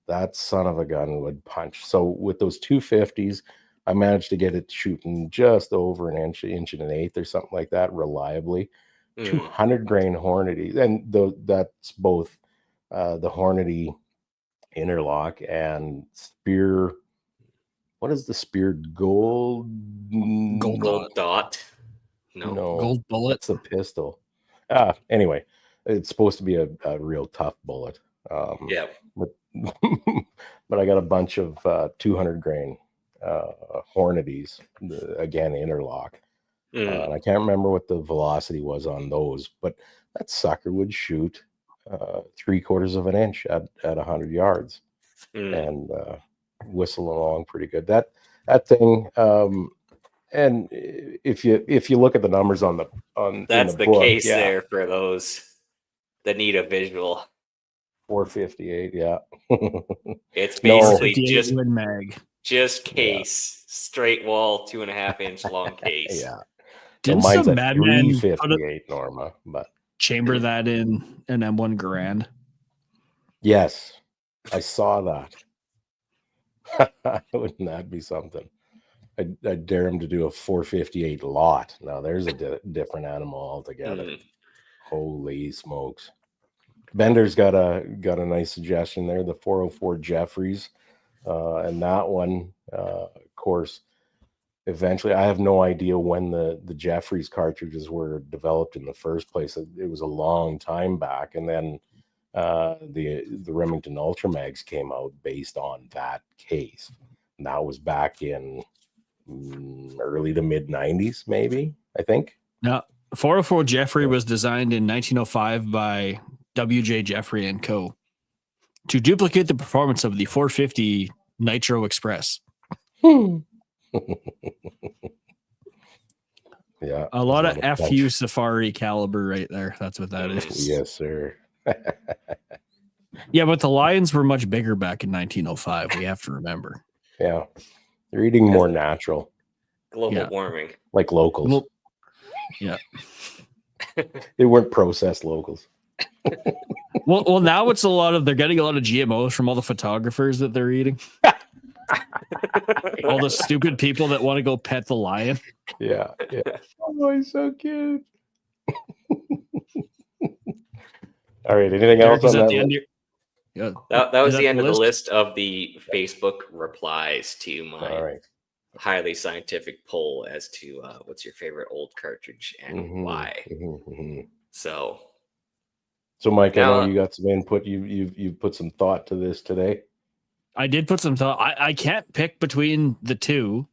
That son of a gun would punch. So with those 250s, I managed to get it shooting just over an inch and an eighth or something like that, reliably. 200 grain Hornady, and that's both the Hornady interlock and Spear. What is the Spear Gold dot? No, Gold bullet. That's the pistol. Anyway, it's supposed to be a real tough bullet. Yeah, but I got a bunch of 200 grain Hornadys, again interlock. And I can't remember what the velocity was on those, but that sucker would shoot 3/4 of an inch at 100 yards and whistle along pretty good. That thing. And if you look at the numbers on that's in the book, case there for those that need a visual. 458, yeah. It's basically 58 Win mag. just case, straight wall, 2.5 inch long case. Yeah. Didn't mine's some a madman 358 Norma, but chamber that in an M1 Grand? yes, I saw that. Wouldn't that be something? I dare him to do a 458 lot. Now there's a different animal altogether. Holy smokes! Bender's got a nice suggestion there. The 404 Jeffries, and that one, of course. Eventually, I have no idea when the Jeffries cartridges were developed in the first place. It was a long time back, and then the Remington Ultramags came out based on that case. And that was back in early to mid 90s, maybe, I think. Now, 404 Jeffrey was designed in 1905 by W.J. Jeffrey and Co. to duplicate the performance of the 450 Nitro Express. Yeah, a lot of FU Safari caliber right there. That's what that is. Yes, sir. Yeah, but the Lions were much bigger back in 1905. We have to remember. Yeah, they're eating more natural. Global warming, like locals. Well, yeah, they weren't processed locals. well, now it's they're getting a lot of GMOs from all the photographers that they're eating. All the stupid people that want to go pet the lion. Yeah. Oh, he's so cute. All right. Anything else on that? Yeah, that was the end of the list of the Facebook replies to my highly scientific poll as to what's your favorite old cartridge and why. So, Mike, now, I know you got some input. You've put some thought to this today. I did put some thought. I can't pick between the two.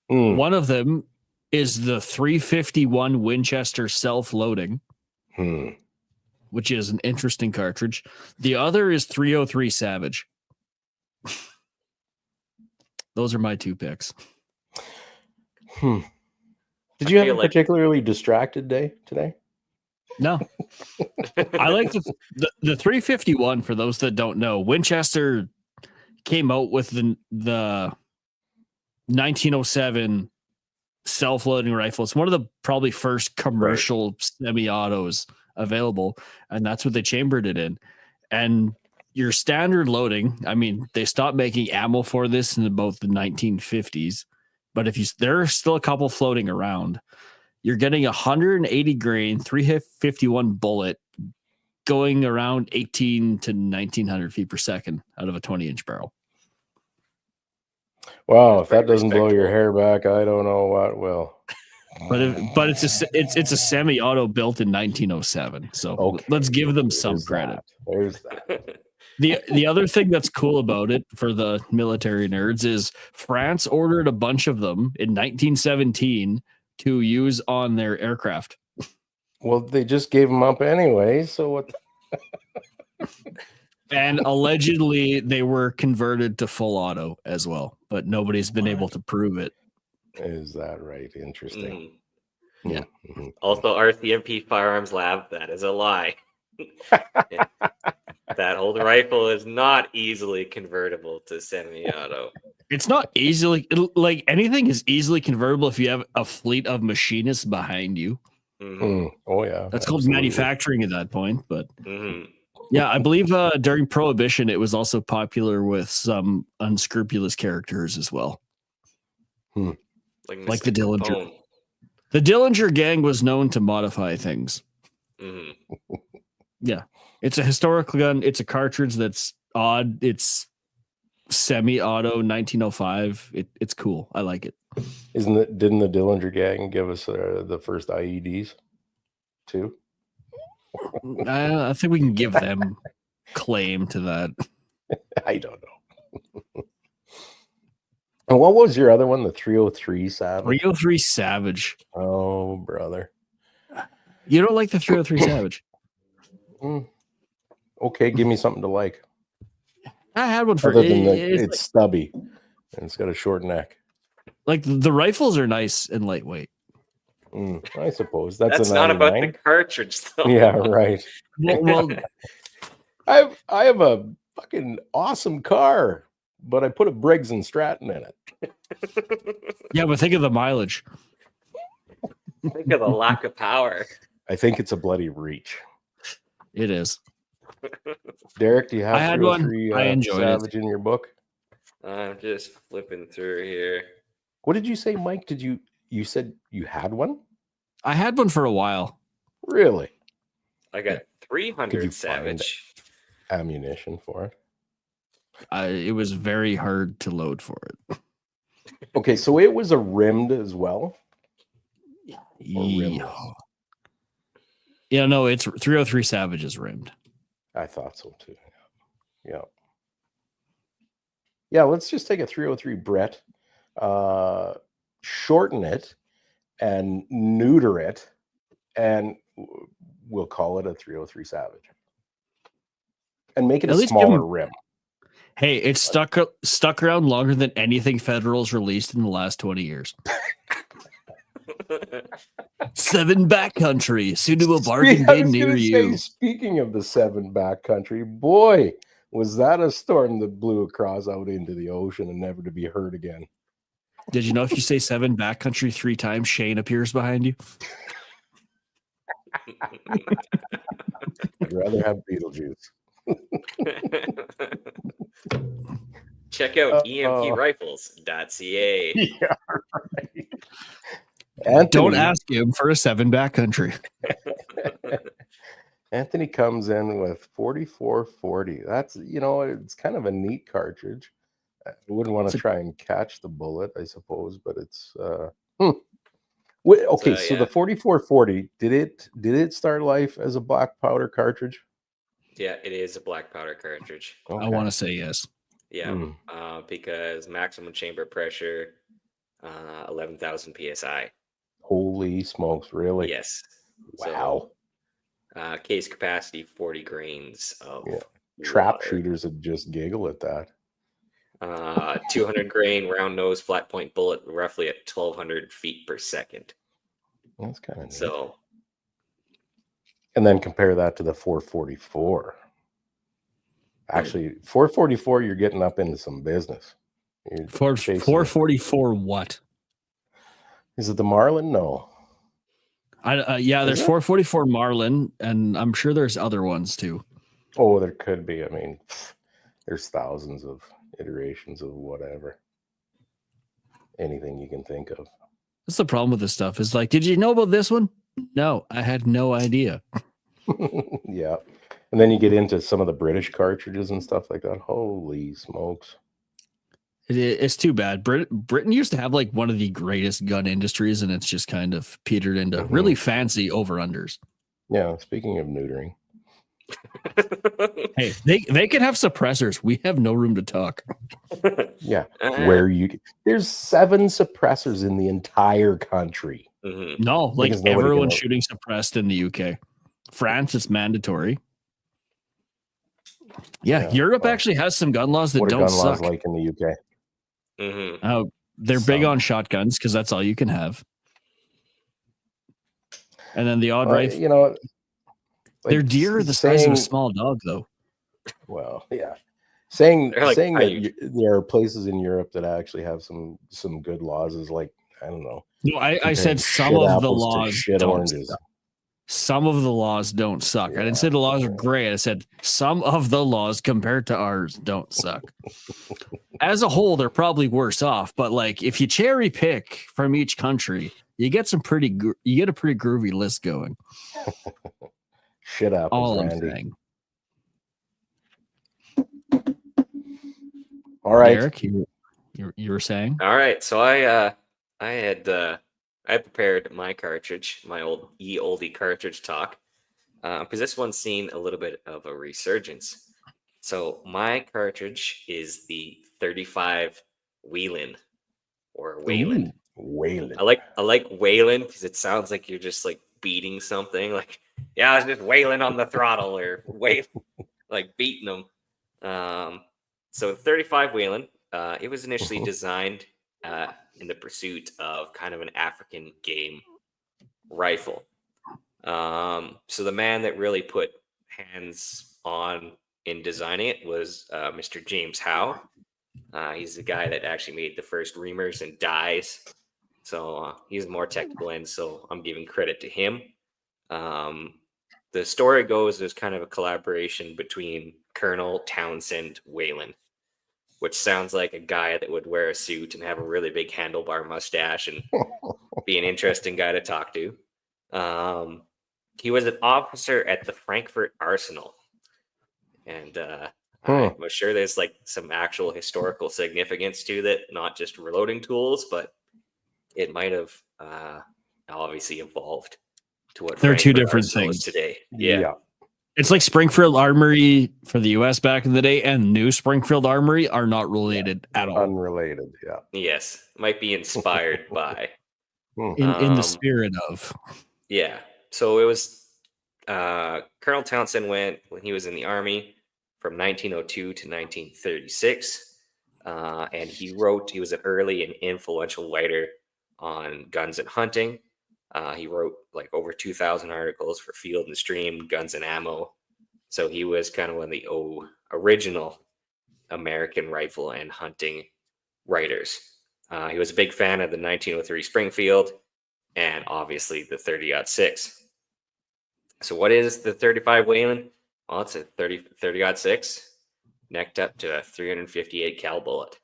One of them is the 351 Winchester self-loading. which is an interesting cartridge. The other is 303 Savage. Those are my two picks. Did you have a particularly distracted day today? No. I like the 351 for those that don't know. Winchester came out with the 1907 self-loading rifle. It's one of the probably first commercial semi-autos available, and that's what they chambered it in. And your standard loading, I mean, they stopped making ammo for this in about the 1950s, but there are still a couple floating around. You're getting 180 grain 351 bullet going around 18 to 1900 feet per second out of a 20-inch barrel. Wow, if that doesn't blow your hair back, I don't know what will. But it's a semi-auto built in 1907. So let's give them some credit. There's that. The other thing that's cool about it for the military nerds is France ordered a bunch of them in 1917 to use on their aircraft. Well, they just gave them up anyway, so what? And allegedly they were converted to full auto as well, but nobody's been able to prove it. Is that right? Interesting. Yeah. Mm-hmm. Also, RCMP Firearms Lab, that is a lie. That old rifle is not easily convertible to semi-auto. It's not easily, like anything is easily convertible if you have a fleet of machinists behind you. Mm-hmm. Oh yeah, that's called manufacturing at that point. But mm-hmm. yeah, I believe during Prohibition, it was also popular with some unscrupulous characters as well. Like the Dillinger. Capone. The Dillinger gang was known to modify things. Mm-hmm. Yeah. It's a historical gun. It's a cartridge that's odd. It's semi-auto 1905. It's cool. I like it. Didn't the Dillinger gang give us the first IEDs too? I think we can give them claim to that. I don't know. And what was your other one? The 303 Savage? 303 Savage. Oh, brother. You don't like the 303 Savage? Okay, give me something to like. I had one for other than it's stubby and it's got a short neck. Like the rifles are nice and lightweight. I suppose that's not about the cartridge, though. Yeah, right. Well, I have a fucking awesome car, but I put a Briggs and Stratton in it. Yeah, but think of the mileage. Think of the lack of power. I think it's a bloody reach. It is. Derek, do you have 303 I enjoyed Savage in your book? I'm just flipping through here. What did you say, Mike? You said you had one? I had one for a while. Really? I got 300 Savage ammunition for it. It was very hard to load for it. Okay, so it was a rimmed as well. Yeah, no, it's 303 Savage is rimmed. I thought so too. Yeah, let's just take a 303 Brett, shorten it and neuter it, and we'll call it a 303 Savage. And make it a smaller rim. Hey, it's stuck around longer than anything Federal's released in the last 20 years. 7 backcountry, soon to a bargain bin near you. Speaking of the 7 backcountry, boy, was that a storm that blew across out into the ocean and never to be heard again. Did you know if you say 7 backcountry 3 times, Shane appears behind you? I'd rather have Beetlejuice. Check out emprifles.ca. Yeah, right. Anthony, don't ask him for a 7 backcountry. Anthony comes in with 4440. That's, it's kind of a neat cartridge. I wouldn't want to try and catch the bullet, I suppose, but it's okay. So the 4440, did it start life as a black powder cartridge? Yeah, it is a black powder cartridge. Okay. I want to say yes. Yeah, because maximum chamber pressure, 11,000 psi. Holy smokes! Really? Yes. Wow. Case capacity 40 grains of Trap water. shooters would just giggle at that. 200 grain round nose flat point bullet, roughly at 1,200 feet per second. That's kind of neat. So, and then compare that to the 444. Actually, 444, you're getting up into some business. 444 what? Is it the Marlin? No. Yeah, there's 444 Marlin, and I'm sure there's other ones too. Oh, there could be. I mean, there's thousands of iterations of whatever. Anything you can think of. That's the problem with this stuff. Is like, did you know about this one? No, I had no idea. Yeah. And then you get into some of the British cartridges and stuff like that. Holy smokes. It's too bad. Britain used to have like one of the greatest gun industries, and it's just kind of petered into really fancy over-unders. Yeah, speaking of neutering. Hey, they can have suppressors. We have no room to talk. Yeah. There's 7 suppressors in the entire country. No, like everyone's shooting suppressed in the UK. France, it's mandatory. Yeah, Europe actually has some gun laws that what don't gun laws suck. like in the UK? They're big on shotguns because that's all you can have. And then the odd rifle. You know, their deer are the size of a small dog, though. Well, yeah. Saying that there are places in Europe that actually have some good laws is like, I don't know. No, I said some of the laws don't suck. Some of the laws don't suck. I didn't say the laws are great. I said some of the laws compared to ours don't suck. As a whole, they're probably worse off. But like, if you cherry pick from each country, you get a pretty groovy list going. Shit apples, all I'm Randy. saying. All right, Eric, you were saying. All right, so I had prepared my cartridge, my oldie cartridge talk, because this one's seen a little bit of a resurgence. So my cartridge is the 35 Whelen or Whalen. Whalen. I like Whalen because it sounds like you're just like beating something. Like, yeah, I was just wailing on the throttle or like beating them. So 35 Whelen, it was initially designed in the pursuit of kind of an African game rifle. So the man that really put hands on in designing it was Mr. James Howe. He's the guy that actually made the first reamers and dies. So he's more technical end, so I'm giving credit to him. The story goes there's kind of a collaboration between Colonel Townsend Whalen, which sounds like a guy that would wear a suit and have a really big handlebar mustache and be an interesting guy to talk to. He was an officer at the Frankfurt Arsenal. And I'm sure there's like some actual historical significance to that, not just reloading tools, but it might have obviously evolved to what they're two Frankfurt different Arsenal things is today. Yeah. It's like Springfield Armory for the US back in the day and New Springfield Armory are not related at all. Unrelated, yeah. Yes. Might be inspired by. In the spirit of. Yeah. So it was Colonel Townsend went when he was in the Army from 1902 to 1936. And he was an early and influential writer on guns and hunting. He wrote like over 2,000 articles for Field and Stream, Guns and Ammo. So he was kind of one of the original American rifle and hunting writers. He was a big fan of the 1903 Springfield and obviously the 30-06. So what is the 35 Whelen? Well, it's a 30-06 necked up to a 358 cal bullet.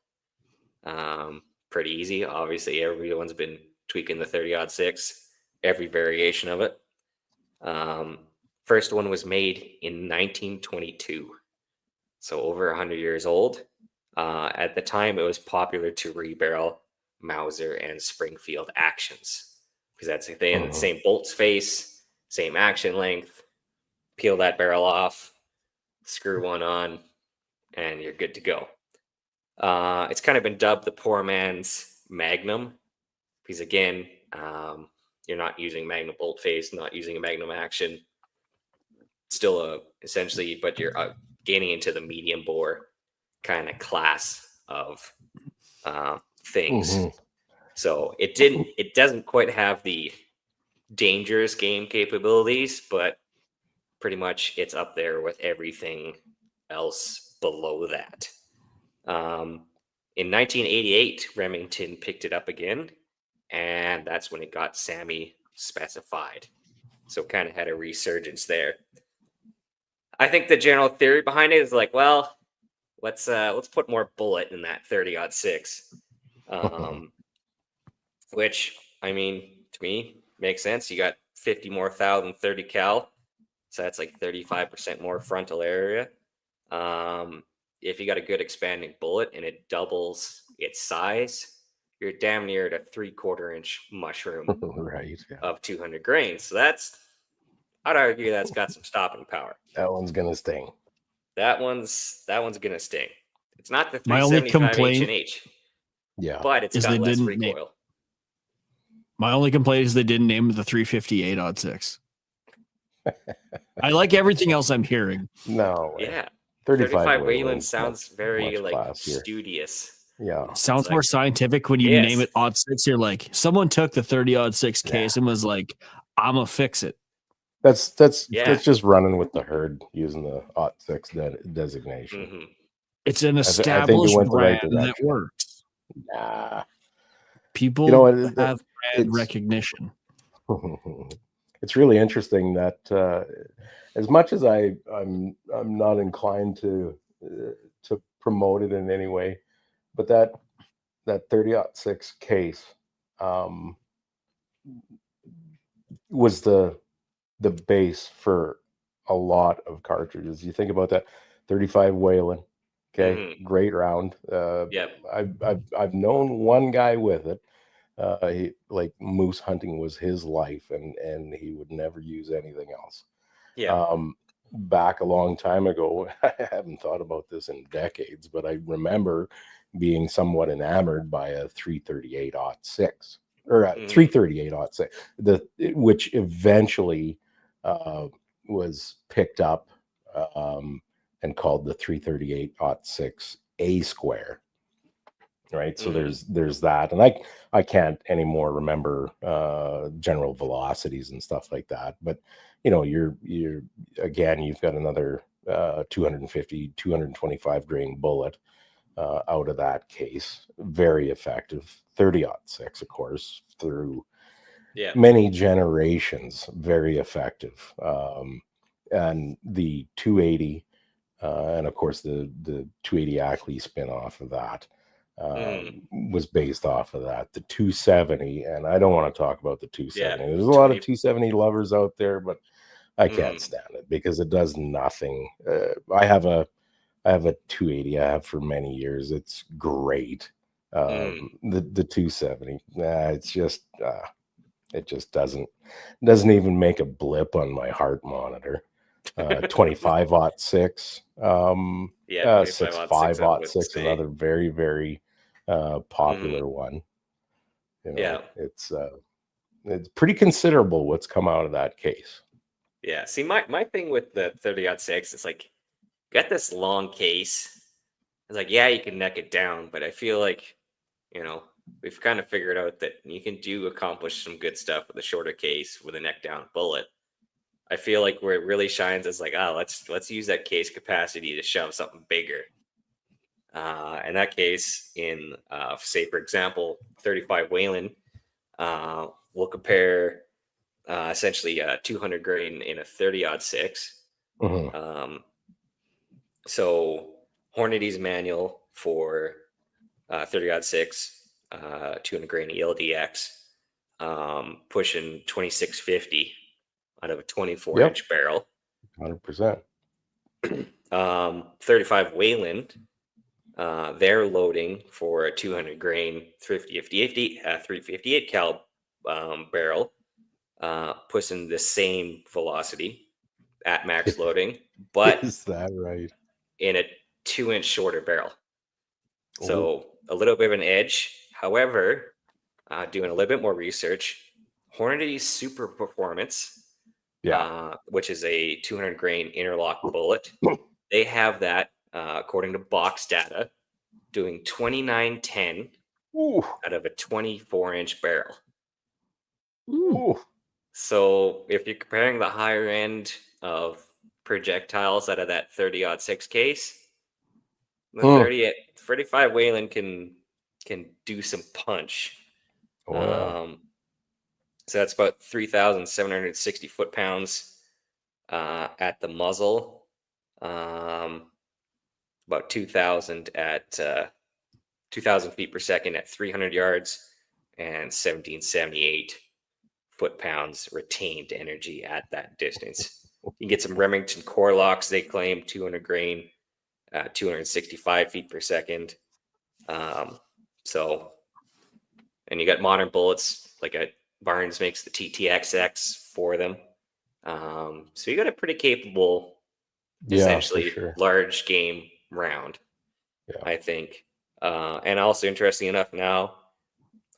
Pretty easy. Obviously, everyone's been tweaking the 30-06, every variation of it. First one was made in 1922, so over 100 years old. At the time, it was popular to rebarrel Mauser and Springfield actions because that's the same bolt space, same action length. Peel that barrel off, screw one on, and you're good to go. It's kind of been dubbed the poor man's Magnum because, again, you're not using Magnum bolt face, not using a Magnum action. still essentially, but you're gaining into the medium bore kind of class of things. Mhm. So it doesn't quite have the dangerous game capabilities, but pretty much it's up there with everything else below that. In 1988, Remington picked it up again, and that's when it got SAMI specified. So kind of had a resurgence there. I think the general theory behind it is like, well, let's put more bullet in that 30-06, which I mean to me makes sense. You got 50 more thou than 30 cal, so that's like 35% more frontal area. If you got a good expanding bullet and it doubles its size, you're damn near at a 3/4 inch mushroom Right. Yeah. of 200 grains. So I'd argue that's got some stopping power. That one's gonna sting. That one's gonna sting. It's not the My only 375 complaint H&H, Yeah. but it's is got they less didn't name. recoil. My only complaint is they didn't name it the 358-06. I like everything else I'm hearing. No way. Yeah, 35 Wayland sounds very much like classier. studious. Yeah. Sounds It's more like- scientific when you Yes. name it 06. You're like, someone took the 30-06 case and was like, I'm gonna fix it. That's Yeah. just running with the herd using the 06 designation. Mhm. It's an I think it established went the right brand that direction. works. Nah. People You know, have brand it's- recognition. It's really interesting that as much as I'm not inclined to promote it in any way, but that 30-06 case was the base for a lot of cartridges. You think about that 35 Whalen, okay, great round. Yep. I've known one guy with it. He, like, moose hunting was his life, and he would never use anything else. Yeah. Back a long time ago, I haven't thought about this in decades, but I remember being somewhat enamored by a 338-06 or a 338-06, which eventually was picked up and called the 338-06 A square. Right, so there's that, and I can't anymore remember general velocities and stuff like that. But you know, you're again, you've got another 250, 225 grain bullet out of that case. Very effective. 30-06, of course, through many generations. Very effective. And the 280, and of course the 280 Ackley spin-off of that. Was based off of that. The 270, and I don't want to talk about the 270. There's a lot of 270 lovers out there, but I can't stand it because it does nothing. I have a 280 I have for many years. It's great. The 270, it's just it just doesn't even make a blip on my heart monitor. 25-06, 65-06, another very, very popular one. You know, it's pretty considerable what's come out of that case. Yeah. See, my thing with the 30-06 is like, you got this long case. It's like, yeah, you can neck it down, but I feel like, you know, we've kind of figured out that you can accomplish some good stuff with a shorter case with a neck down bullet. I feel like where it really shines is like, let's use that case capacity to shove something bigger. In that case, in say for example, 35 Whalen, we'll compare essentially 200 grain in a 30-06. So Hornady's manual for 30-06, 200 grain ELDX, pushing 2650 out of a 24-inch barrel. 100%. 35 Wayland, they're loading for a 200 grain 358 cal barrel, pushing the same velocity at max loading, but is that right? In a 2-inch shorter barrel. So a little bit of an edge. However, doing a little bit more research, Hornady's super performance which is a 200 grain interlock bullet. They have that, according to box data, doing 2910 out of a 24-inch barrel. Ooh. So if you're comparing the higher end of projectiles out of that 30-06 case, the 35 Wayland can do some punch. Wow. So that's about 3,760 foot-pounds at the muzzle. About 2,000 at 2,000 feet per second at 300 yards, and 1,778 foot-pounds retained energy at that distance. You can get some Remington core locks. They claim 200 grain, 265 feet per second. So, and you got modern bullets, like Barnes makes the TTXX for them. So you got a pretty capable, essentially large game round, I think. And also, interesting enough, now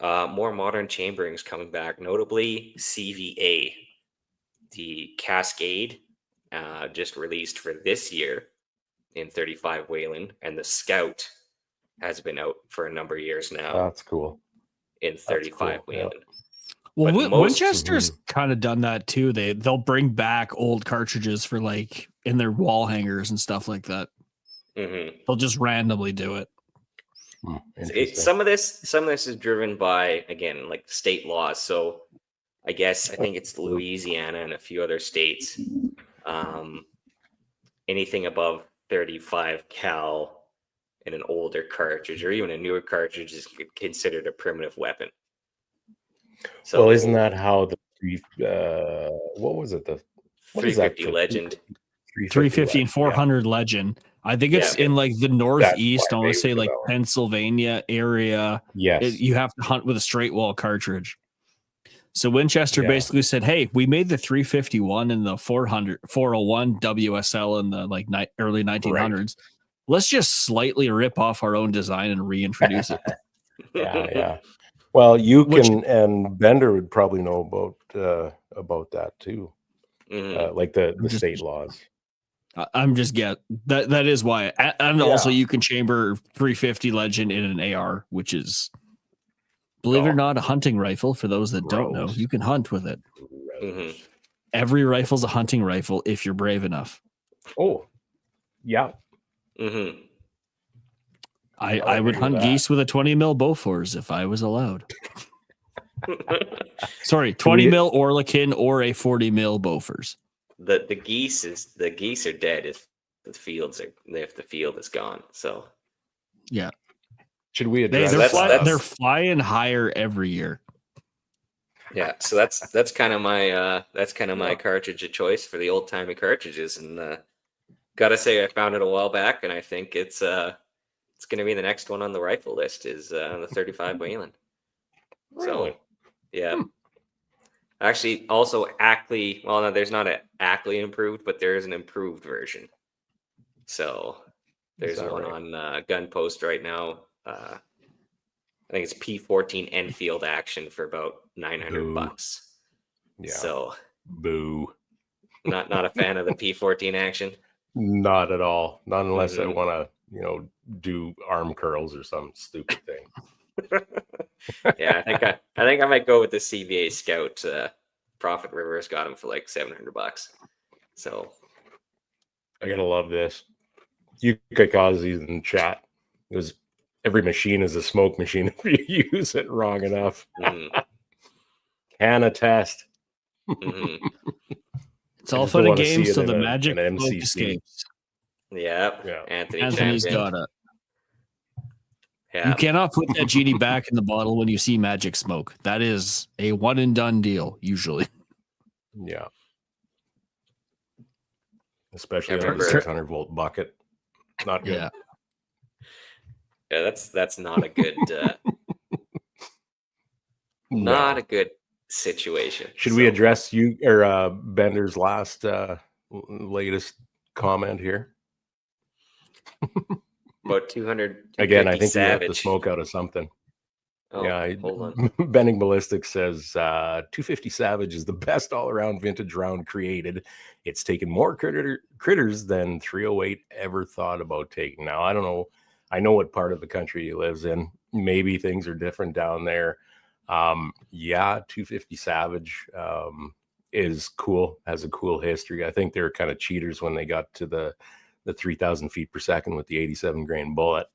more modern chambering's coming back, notably CVA. The Cascade just released for this year in 35 Wayland, and the Scout has been out for a number of years now. That's cool. In 35 Wayland. Yeah. Well, Winchester's kind of done that too. They'll bring back old cartridges for like in their wall hangers and stuff like that. They'll just randomly do it. Some of this is driven by, again, like state laws. So I think it's Louisiana and a few other states. Anything above 35 cal in an older cartridge or even a newer cartridge is considered a primitive weapon. So, well, isn't that how the what was it? The 350 Legend, 350 and 400 Legend. I think it's in like the Northeast. I want to say like Pennsylvania area. Yes, you have to hunt with a straight wall cartridge. So Winchester basically said, "Hey, we made the 351 and the 401 WSL in the like early 1900s. Right. Let's just slightly rip off our own design and reintroduce it." Yeah. Well, you can, and Bender would probably know about that too, like the state laws. I'm just that is why, and also you can chamber 350 Legend in an AR, which is, believe it or not, a hunting rifle. For those that don't know, you can hunt with it. Every rifle's a hunting rifle if you're brave enough. Oh, yeah. I would hunt geese with a 20 mil Bofors if I was allowed. Sorry, 20 mil Orlikin or a 40 mil Bofors. The geese are dead if the field is gone. So yeah. Should we address they're flying higher every year. Yeah, so that's kind of my cartridge of choice for the old timey cartridges, and gotta say I found it a while back, and I think it's going to be the next one on the rifle list is the 35 Wayland. Really? So, yeah. Actually, also Ackley. Well, no, there's not an Ackley improved, but there is an improved version. So there's one on Gun Post right now. I think it's P14 Enfield action for about $900. Yeah. So, boo. Not a fan of the P14 action. Not at all. Not unless I want to, do arm curls or some stupid thing. Yeah, I think I might go with the CVA Scout. Profit Rivers got him for like $700. So I gotta love this. You could cause these in chat. It was every machine is a smoke machine if you use it wrong enough. Can attest. It's all fun and games, so the magic escapes. Yep. Yeah. Anthony's got it. Yeah. You cannot put that genie back in the bottle when you see magic smoke. That is a one and done deal, usually. Yeah. Especially on a 600 volt bucket. Not good. Yeah, that's not a good not a good situation. Should we address you or Bender's latest comment here? About 200 again. I think we have to smoke out of something. Oh, Yeah, hold on. Bending Ballistics says 250 Savage is the best all-around vintage round created. It's taken more critters than 308 ever thought about taking. Now, I don't know. I know what part of the country he lives in. Maybe things are different down there. Yeah, 250 Savage is cool, has a cool history. I think they were kind of cheaters when they got to the 3,000 feet per second with the 87 grain bullet.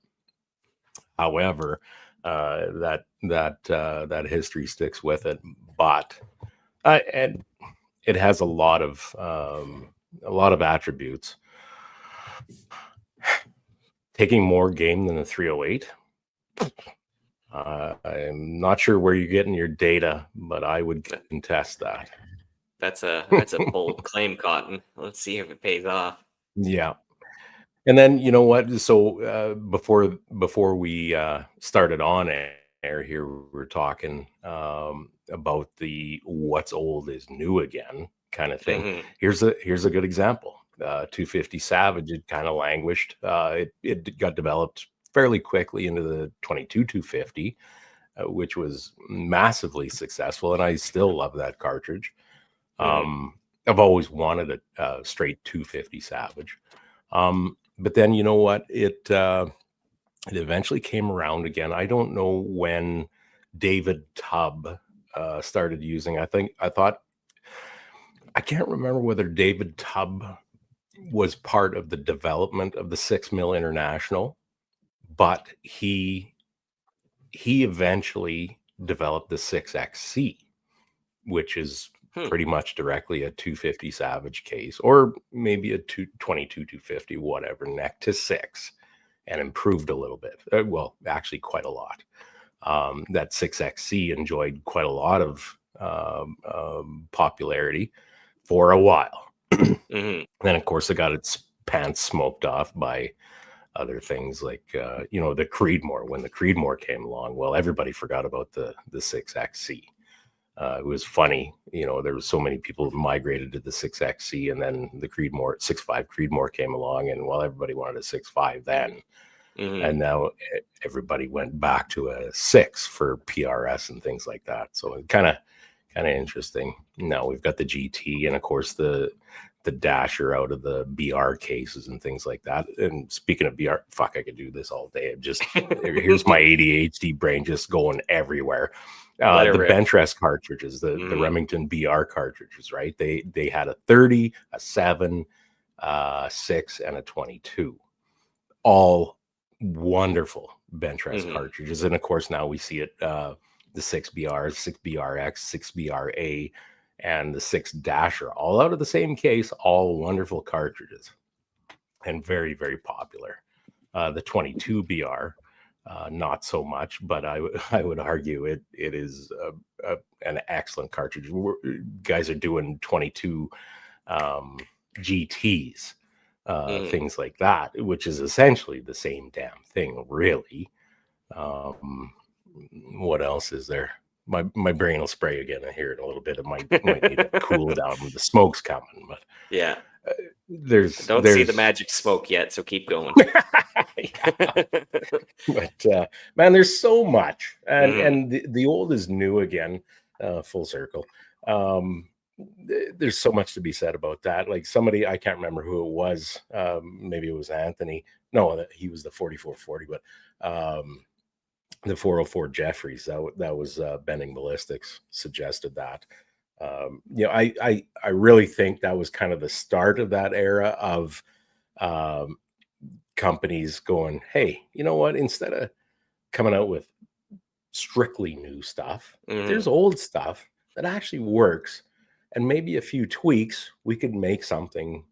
However, that history sticks with it, but and it has a lot of attributes. Taking more game than the 308. I'm not sure where you're getting your data, but I would contest that. That's a bold claim, Cotton. Let's see if it pays off. Yeah. And then you know what? So before we started on air here, we were talking about the what's old is new again kind of thing. Mhm. Here's a good example. 250 Savage, it kind of languished. It got developed fairly quickly into the 22 250, which was massively successful, and I still love that cartridge. I've always wanted a straight 250 Savage. But then you know what? It eventually came around again. I don't know when David Tubb started using. I can't remember whether David Tubb was part of the development of the 6mm International, but he eventually developed the 6XC, which is pretty much directly a 250 Savage case, or maybe a 22 250, whatever, neck to 6, and improved a little bit. Well, actually quite a lot. That 6XC enjoyed quite a lot of popularity for a while. Then, of course, it got its pants smoked off by other things like, the Creedmoor. When the Creedmoor came along, well, everybody forgot about the 6XC. It was funny, there was so many people who migrated to the 6XC, and then the Creedmoor 6.5 Creedmoor came along, and well, everybody wanted a 6.5 then, and now everybody went back to a 6 for PRS and things like that. So kind of interesting. Now we've got the GT, and of course the Dasher out of the BR cases and things like that. And speaking of BR, fuck, I could do this all day. Here's my ADHD brain just going everywhere. The bench rest cartridges, the Remington BR cartridges, right? They had a 30, a 7, 6, and a 22. All wonderful bench rest cartridges. And of course, now we see it, the 6BR, 6BRX, 6BRA, and the 6 Dasher, all out of the same case, all wonderful cartridges and very, very popular. The 22 BR, not so much, but I would argue it is an excellent cartridge. Guys are doing 22 GTs, things like that, which is essentially the same damn thing, really. What else is there? My brain will spray again. I hear it a little bit. It might need to cool down when the smoke's coming. But yeah, there's see the magic smoke yet, so keep going. But man, there's so much, and the old is new again, full circle. There's so much to be said about that. Like somebody, I can't remember who it was. Maybe it was Anthony. No, he was the 4440, but the 404 Jeffries, that was Bending Ballistics suggested that. I really think that was kind of the start of that era of companies going, hey, you know what? Instead of coming out with strictly new stuff, there's old stuff that actually works, and maybe a few tweaks, we could make something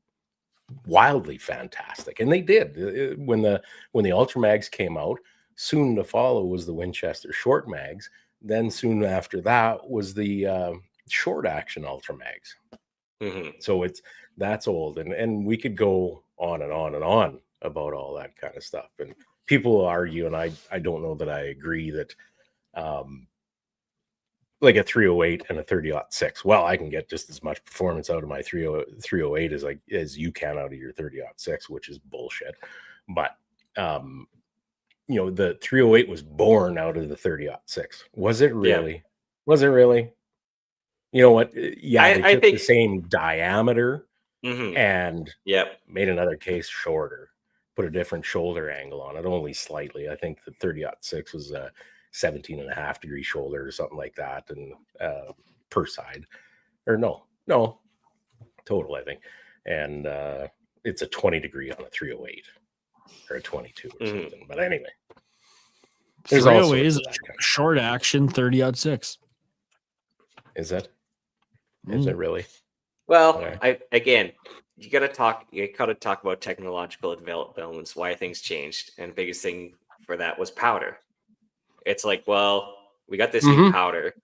wildly fantastic. And they did. When the Ultramags came out, soon to follow was the Winchester short mags. Then soon after that was the short action Ultramags. So that's old, and we could go on and on and on about all that kind of stuff. And people will argue, and I don't know that I agree that like a 308 and a 30-06. Well, I can get just as much performance out of my 308 as you can out of your 30-06, which is bullshit. But the 308 was born out of the 30-06. Was it really? Yeah. Was it really? You know what? Yeah, they took the same diameter and made another case shorter, put a different shoulder angle on it, only slightly. I think the 30-06 was a 17.5 degree shoulder or something like that, and per side, or no, total, I think. And it's a 20 degree on a 308 or a 22 or something. But anyway, there's 308 is short action 30-06. Is that? Is it really? Well, okay. You gotta talk about technological developments, why things changed, and the biggest thing for that was powder. It's like, well, we got this new powder,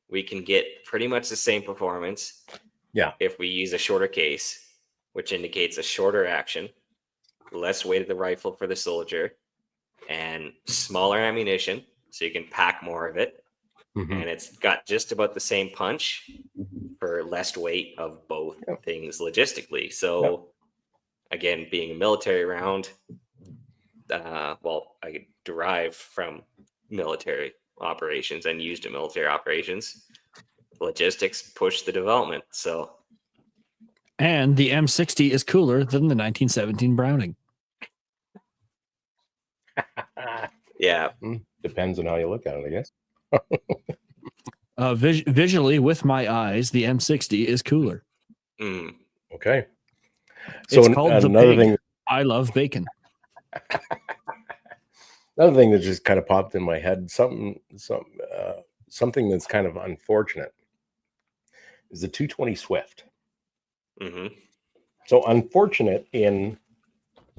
we can get pretty much the same performance, if we use a shorter case, which indicates a shorter action, less weight of the rifle for the soldier, and smaller ammunition, so you can pack more of it. And it's got just about the same punch for less weight of both things logistically. So, again, being a military round, I derive from military operations and used in military operations. Logistics push the development. So, and the M60 is cooler than the 1917 Browning. Yeah, depends on how you look at it, I guess. Visually, with my eyes, the M60 is cooler. Okay. So it's called another thing. I love bacon. Another thing that just kind of popped in my head, something that's kind of unfortunate, is the 220 Swift. So unfortunate in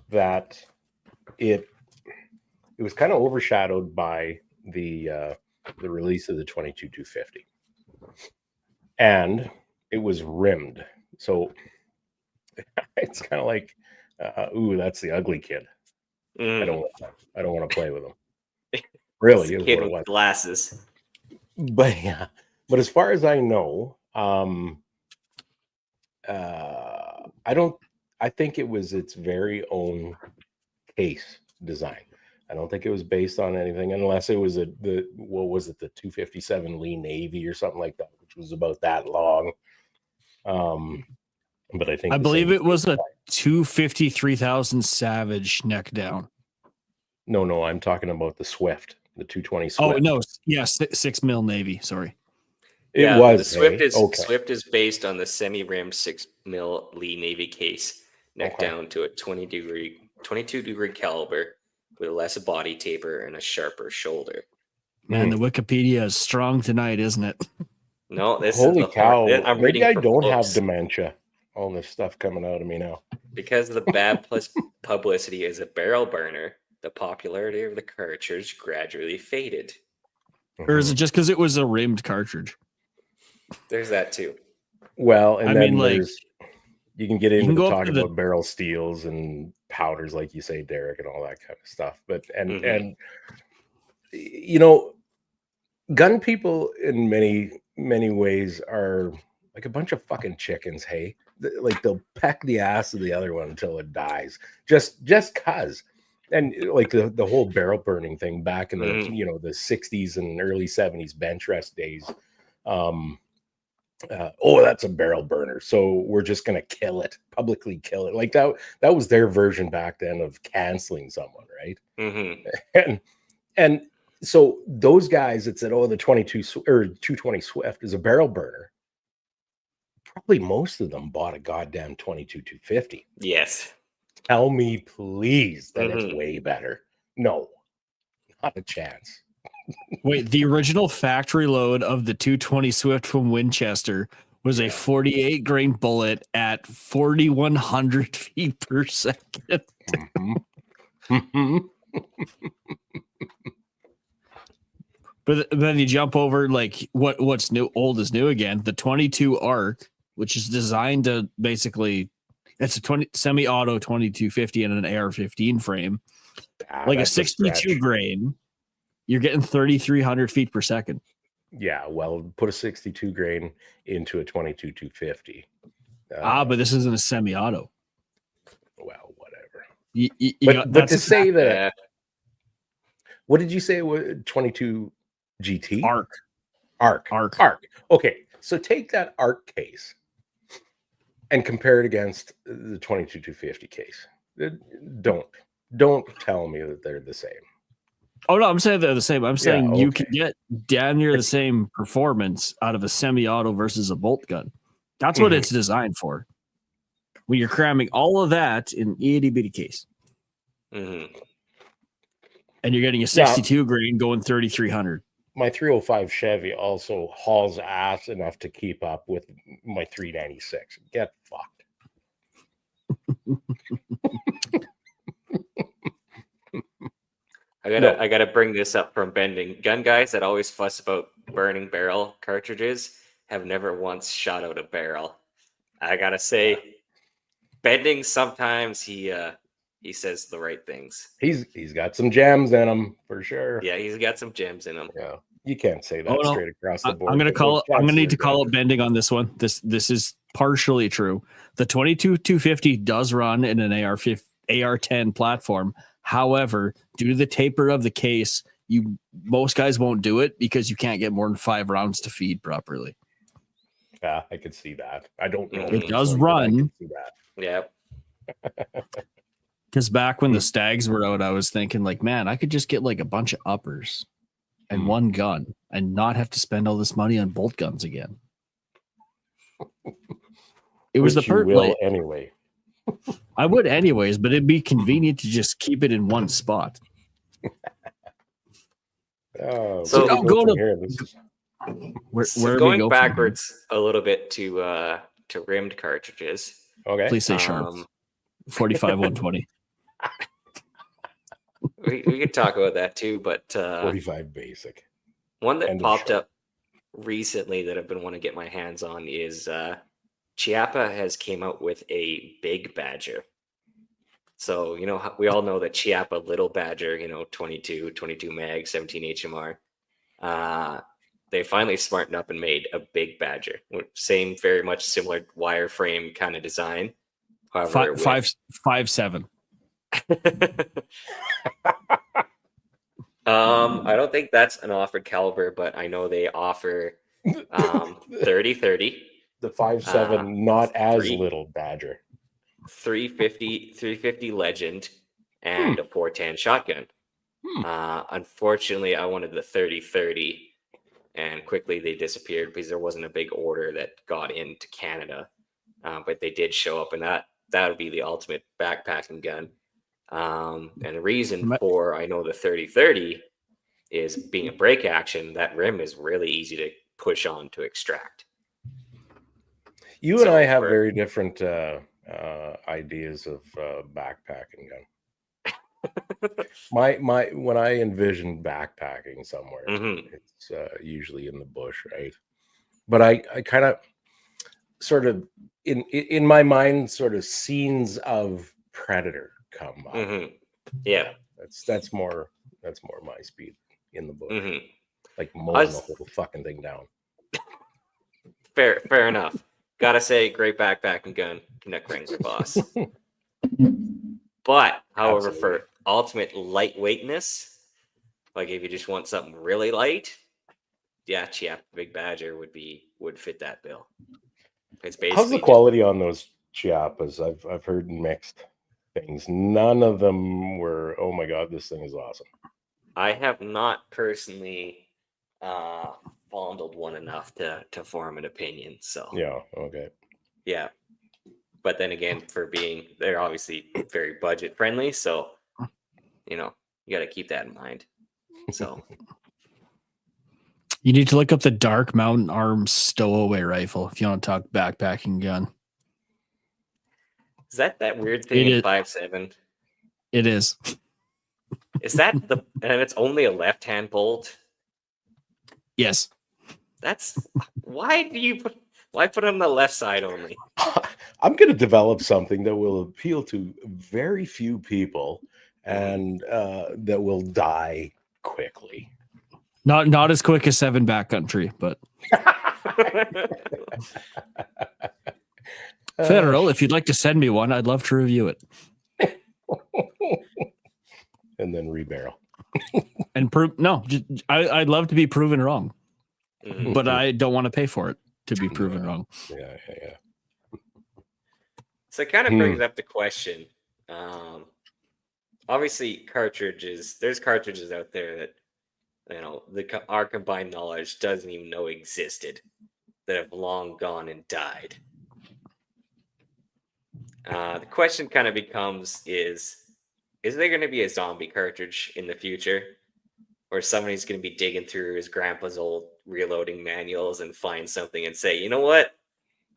that it was kind of overshadowed by the release of the 22-250, and it was rimmed. So it's kind of like, ooh, that's the ugly kid. I don't want to play with him. Really, it's a kid with glasses. But as far as I know, I think it was its very own case design. I don't think it was based on anything, unless it was the 257 Lee Navy or something like that, which was about that long. But I believe it was a 253,000 Savage neck down. No, I'm talking about the Swift, the 220 Swift. Oh no, yeah, 6 mil Navy. Sorry, the Swift is based on the semi-rimmed 6 mil Lee Navy case, neck down to a 22 degree caliber, with less body taper and a sharper shoulder. Man, the Wikipedia is strong tonight, isn't it? No, this holy is cow! Maybe I don't have dementia. All this stuff coming out of me now. Because of the bad publicity as a barrel burner, the popularity of the cartridge gradually faded. Or is it just because it was a rimmed cartridge? There's that too. Well, and you can get into talking about barrel steels and powders, like you say, Derek, and all that kind of stuff. But and gun people in many ways are like a bunch of fucking chickens. Hey, like they'll peck the ass of the other one until it dies, just cause. And like the whole barrel burning thing back in the the 60s and early 70s bench rest days. That's a barrel burner, so we're just gonna publicly kill it. Like that was their version back then of canceling someone, right? And so those guys that said, the 220 Swift is a barrel burner, probably most of them bought a goddamn 22-250. Yes. Tell me, please, that it's way better. No, not a chance. Wait, the original factory load of the 220 Swift from Winchester was a 48 grain bullet at 4,100 feet per second. But then you jump over like what's new, old is new again. The 22 Arc, which is designed to basically, it's a semi-auto 2250 and an AR-15 frame, like a 62 grain. You're getting 3,300 feet per second. Yeah, well, put a 62 grain into a 22-250. But this isn't a semi-auto. Well, whatever. But to say that What did you say it was? 22 GT? Arc. Arc. Okay, so take that Arc case and compare it against the 22-250 case. Don't tell me that they're the same. Oh no, I'm saying they're the same. I'm saying you okay. can get damn near the same performance out of a semi-auto versus a bolt gun. That's what it's designed for. When you're cramming all of that in itty bitty case, and you're getting a 62 grain going 3,300. My 305 Chevy also hauls ass enough to keep up with my 396. Get fucked. I gotta bring this up from Bending. Gun guys that always fuss about burning barrel cartridges have never once shot out a barrel. I gotta say, Bending sometimes he says the right things. He's got some gems in him for sure. Yeah, he's got some gems in him. Yeah, you can't say that straight across the board. I'm gonna need to call it Bending on this one. This is partially true. The 22-250 does run in an AR10 platform. However, due to the taper of the case, most guys won't do it because you can't get more than 5 rounds to feed properly. Yeah, I could see that. I don't know. It does run. Yeah. Because back when the stags were out, I was thinking like, man, I could just get like a bunch of uppers and one gun and not have to spend all this money on bolt guns again. It was anyway. I would anyways, but it'd be convenient to just keep it in one spot. So go to here. where going backwards a little bit to rimmed cartridges. Okay, please say sharp. 45 120. we could talk about that too, but 45 basic. One that popped up recently that I've been wanting to get my hands on is Chiappa has came out with a big Badger. So, you know, we all know that Chiappa Little Badger, you know, 22 mag, 17 HMR. They finally smartened up and made a big Badger. Same, very much similar wireframe kind of design. However, 5.7. I don't think that's an offered caliber, but I know they offer 30-30. The 5.7, not as little Badger. 350 Legend and a 410 shotgun. Unfortunately, I wanted the 30-30, and quickly they disappeared because there wasn't a big order that got into Canada. But they did show up, and that would be the ultimate backpacking gun. And the reason for I know the 30-30 is being a break action. That rim is really easy to push on to extract. You and I have very different ideas of backpacking gun. my when I envision backpacking somewhere, it's usually in the bush, right? But I kind of sort of in my mind, sort of scenes of Predator come up. Yeah, that's more my speed in the bush, like mowing the whole fucking thing down. Fair enough. Gotta say, great backpacking gun, Canuck Wrangler boss. But, however, for ultimate lightweightness, like if you just want something really light, yeah, Chiappa Big Badger would fit that bill. It's basically how's the quality on those Chiappas? I've heard mixed things. None of them were, oh my god, this thing is awesome. I have not personally fondled one enough to form an opinion. So yeah, okay, yeah. But then again, they're obviously very budget friendly, so you know you got to keep that in mind. So you need to look up the Dark Mountain Arms stowaway rifle if you want to talk backpacking gun. Is that weird thing in 5.7? It is. Is that and it's only a left-hand bolt? Yes. That's why put it on the left side only? I'm going to develop something that will appeal to very few people and that will die quickly. Not as quick as 7 backcountry, but Federal, if you'd like to send me one, I'd love to review it. And then rebarrel. And prove no. I'd love to be proven wrong, Mhm. but I don't want to pay for it to be proven Yeah. wrong. Yeah. So it kind of Hmm. brings up the question. Obviously, cartridges. There's cartridges out there that our combined knowledge doesn't even know existed, that have long gone and died. The question kind of becomes: is there going to be a zombie cartridge in the future, or somebody's going to be digging through his grandpa's old reloading manuals and find something and say, you know what?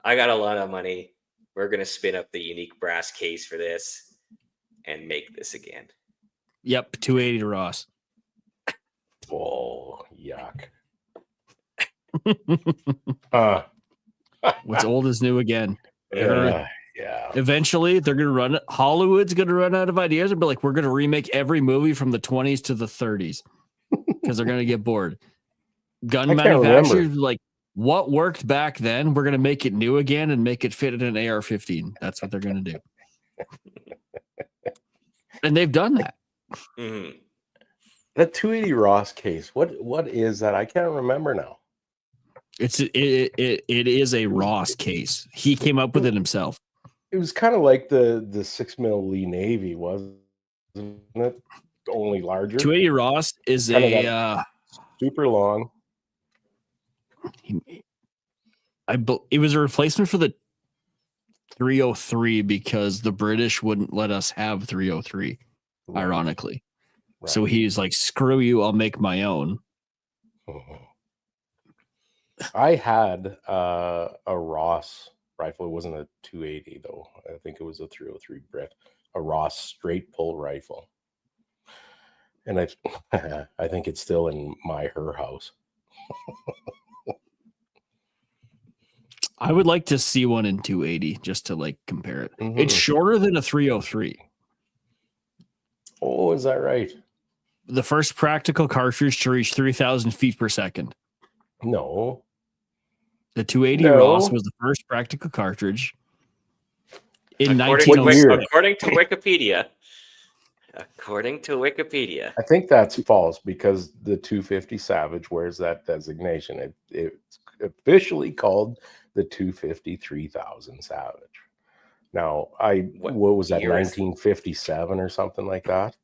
I got a lot of money. We're going to spin up the unique brass case for this and make this again. Yep, 280 Ross. Oh, yuck. What's old is new again. Yeah. Eventually, they're going to run it. Hollywood's going to run out of ideas and be like, we're going to remake every movie from the 20s to the 30s because they're going to get bored. Gun manufacturers like, what worked back then? We're going to make it new again and make it fit in an AR-15. That's what they're going to do. And they've done that. Mm-hmm. The 280 Ross case. What is that? I can't remember now. It is a Ross case. He came up with it himself. It was kind of like the 6mm Lee Navy, wasn't it? Only larger. 280 Ross is kind super long. It was a replacement for the 303 because the British wouldn't let us have 303, ironically. Right. So he's like, screw you, I'll make my own. I had a Ross rifle. It wasn't a 280 though. I think it was a 303 Brit, a Ross straight pull rifle. And I think it's still in her house. I would like to see one in 280 just to like compare it. Mm-hmm. It's shorter than a 303. Oh, is that right? The first practical cartridge to reach 3,000 feet per second. No. The 280 Ross was the first practical cartridge in 1906. According to Wikipedia. According to Wikipedia. I think that's false because the 250 Savage wears that designation. It's officially called the 250 3000 Savage. Now, what was that, 1957 or something like that?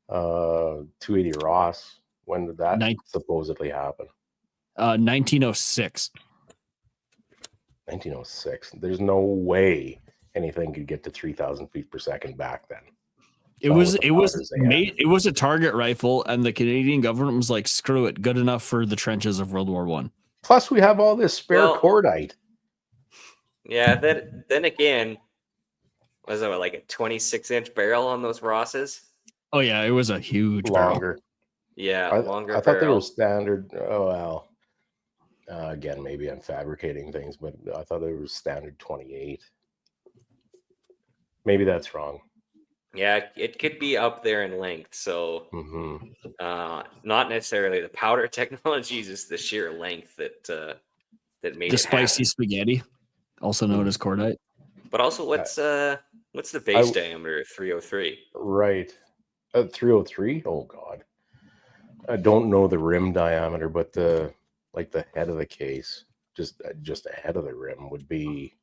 280 Ross. When did that supposedly happen? 1906. 1906. There's no way anything could get to 3,000 feet per second back then. It was a target rifle, and the Canadian government was like, "Screw it, good enough for the trenches of World War I." Plus, we have all this spare cordite. Yeah. Then again, was it like a 26-inch barrel on those Rosses? Oh yeah, it was a huge longer. Barrel. Yeah, longer. I thought they were standard. Oh well. Again, maybe I'm fabricating things, but I thought they were standard 28. Maybe that's wrong. Yeah, it could be up there in length. So, not necessarily the powder technology, just the sheer length that made the spicy spaghetti, also known as cordite. But also, what's the base diameter? 303. Right, 303. Oh God, I don't know the rim diameter, but the head of the case, just ahead of the rim would be.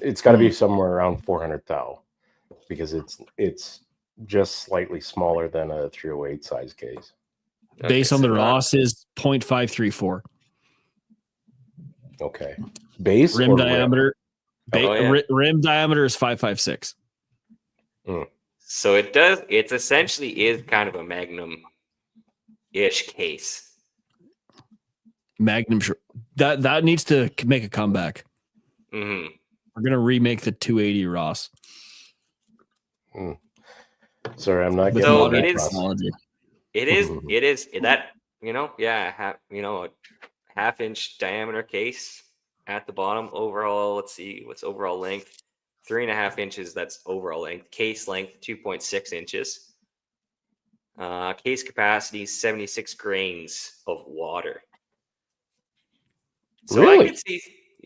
It's got to be somewhere around 400 thou, because it's just slightly smaller than a 308 size case. Base on the Ross is 0.534. Okay. Base rim diameter. Rim? Rim diameter is 556. So it essentially is kind of a Magnum-ish case. Magnum that needs to make a comeback. Mm-hmm. We're gonna remake the 280 Ross. Sorry, I'm not getting. So it is. It is that a half-inch diameter case at the bottom. Overall, let's see what's overall length. 3.5 inches. That's overall length. Case length 2.6 inches. Case capacity 76 grains of water. So really?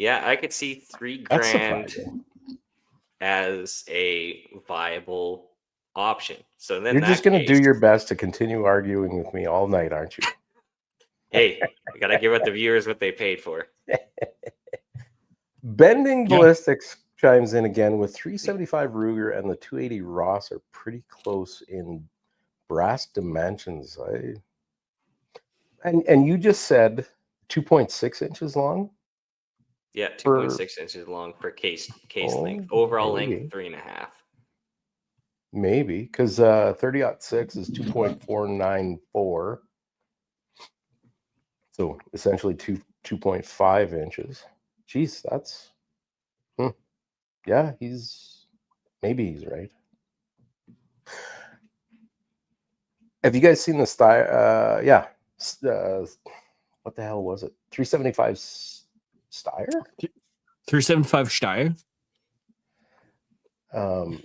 I could see $3,000 as a viable option. So then You're just that going to do case- your best to continue arguing with me all night, aren't you? Hey, we gotta give the viewers what they paid for. Bending Yeah. Ballistics chimes in again with 375 Ruger and the 280 Ross are pretty close in brass dimensions. And you just said 2.6 inches long? Yeah, 2.6 inches long for case length. Overall length 3.5. Maybe, because 30-06 is 2.494. So essentially 2.5 inches. Jeez, that's yeah, maybe he's right. Have you guys seen the style? Yeah. What the hell was it? 375 Steyr? 375 Steyr.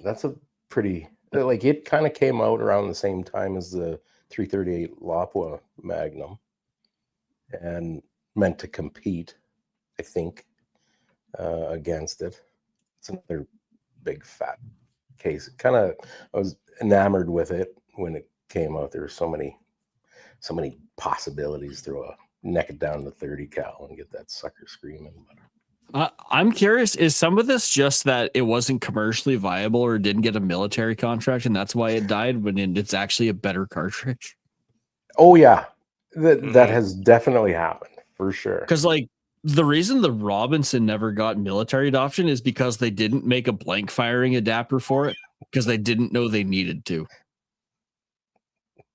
That's a pretty, like, it kind of came out around the same time as the 338 Lapua Magnum and meant to compete, I think, against it. It's another big fat case. Kind of, I was enamored with it when it came out. There were so many possibilities. Throw a neck it down to 30 cal and get that sucker screaming. I'm curious, is some of this just that it wasn't commercially viable or didn't get a military contract and that's why it died when it's actually a better cartridge? Oh yeah, that has definitely happened for sure. Because like the reason the Robinson never got military adoption is because they didn't make a blank firing adapter for it because they didn't know they needed to.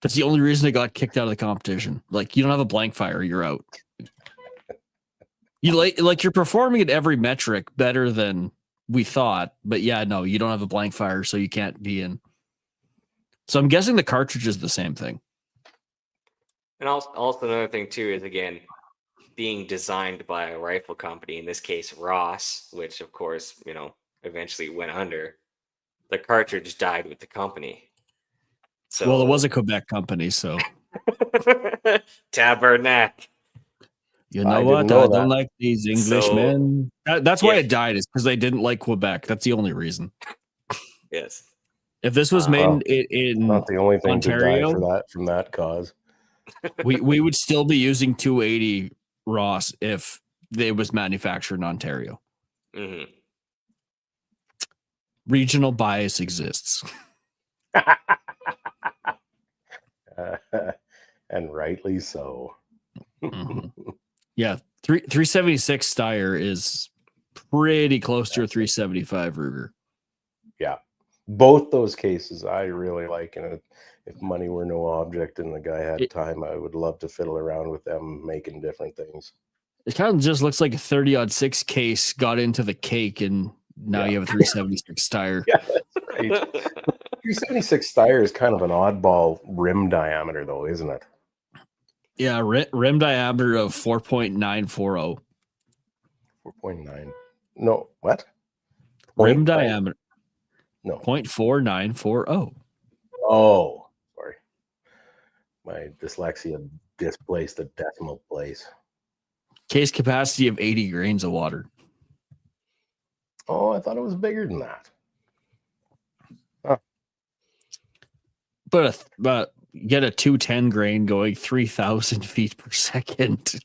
That's the only reason they got kicked out of the competition. Like, you don't have a blank fire, you're out. You like you're performing at every metric better than we thought, but yeah, no, you don't have a blank fire, so you can't be in. So I'm guessing the cartridge is the same thing. And also another thing too is, again, being designed by a rifle company, in this case Ross, which of course, eventually went under. The cartridge died with the company. So, well, it was a Quebec company, so Tabernac. You know I what? didn't know I that. don't like these Englishmen. That's why it died, is because they didn't like Quebec. That's the only reason. Yes. If this was made in Not the only thing Ontario, to die from that cause. we would still be using 280 Ross if it was manufactured in Ontario. Mm-hmm. Regional bias exists. And rightly so. Mm-hmm. Yeah, 376 Steyr is pretty close to a 375 Ruger. Yeah, both those cases I really like, and if money were no object and the guy had time, I would love to fiddle around with them making different things. It kind of just looks like a 30-06 case got into the cake, and now you have a 376 Steyr. Yeah, that's right. 376 Steyr is kind of an oddball rim diameter, though, isn't it? Yeah, rim diameter of 4.940. 4.9. No, what? Rim diameter. No. 0.4940. Oh, sorry. My dyslexia displaced the decimal place. Case capacity of 80 grains of water. Oh, I thought it was bigger than that. Huh. But get a 210 grain going 3,000 feet per second.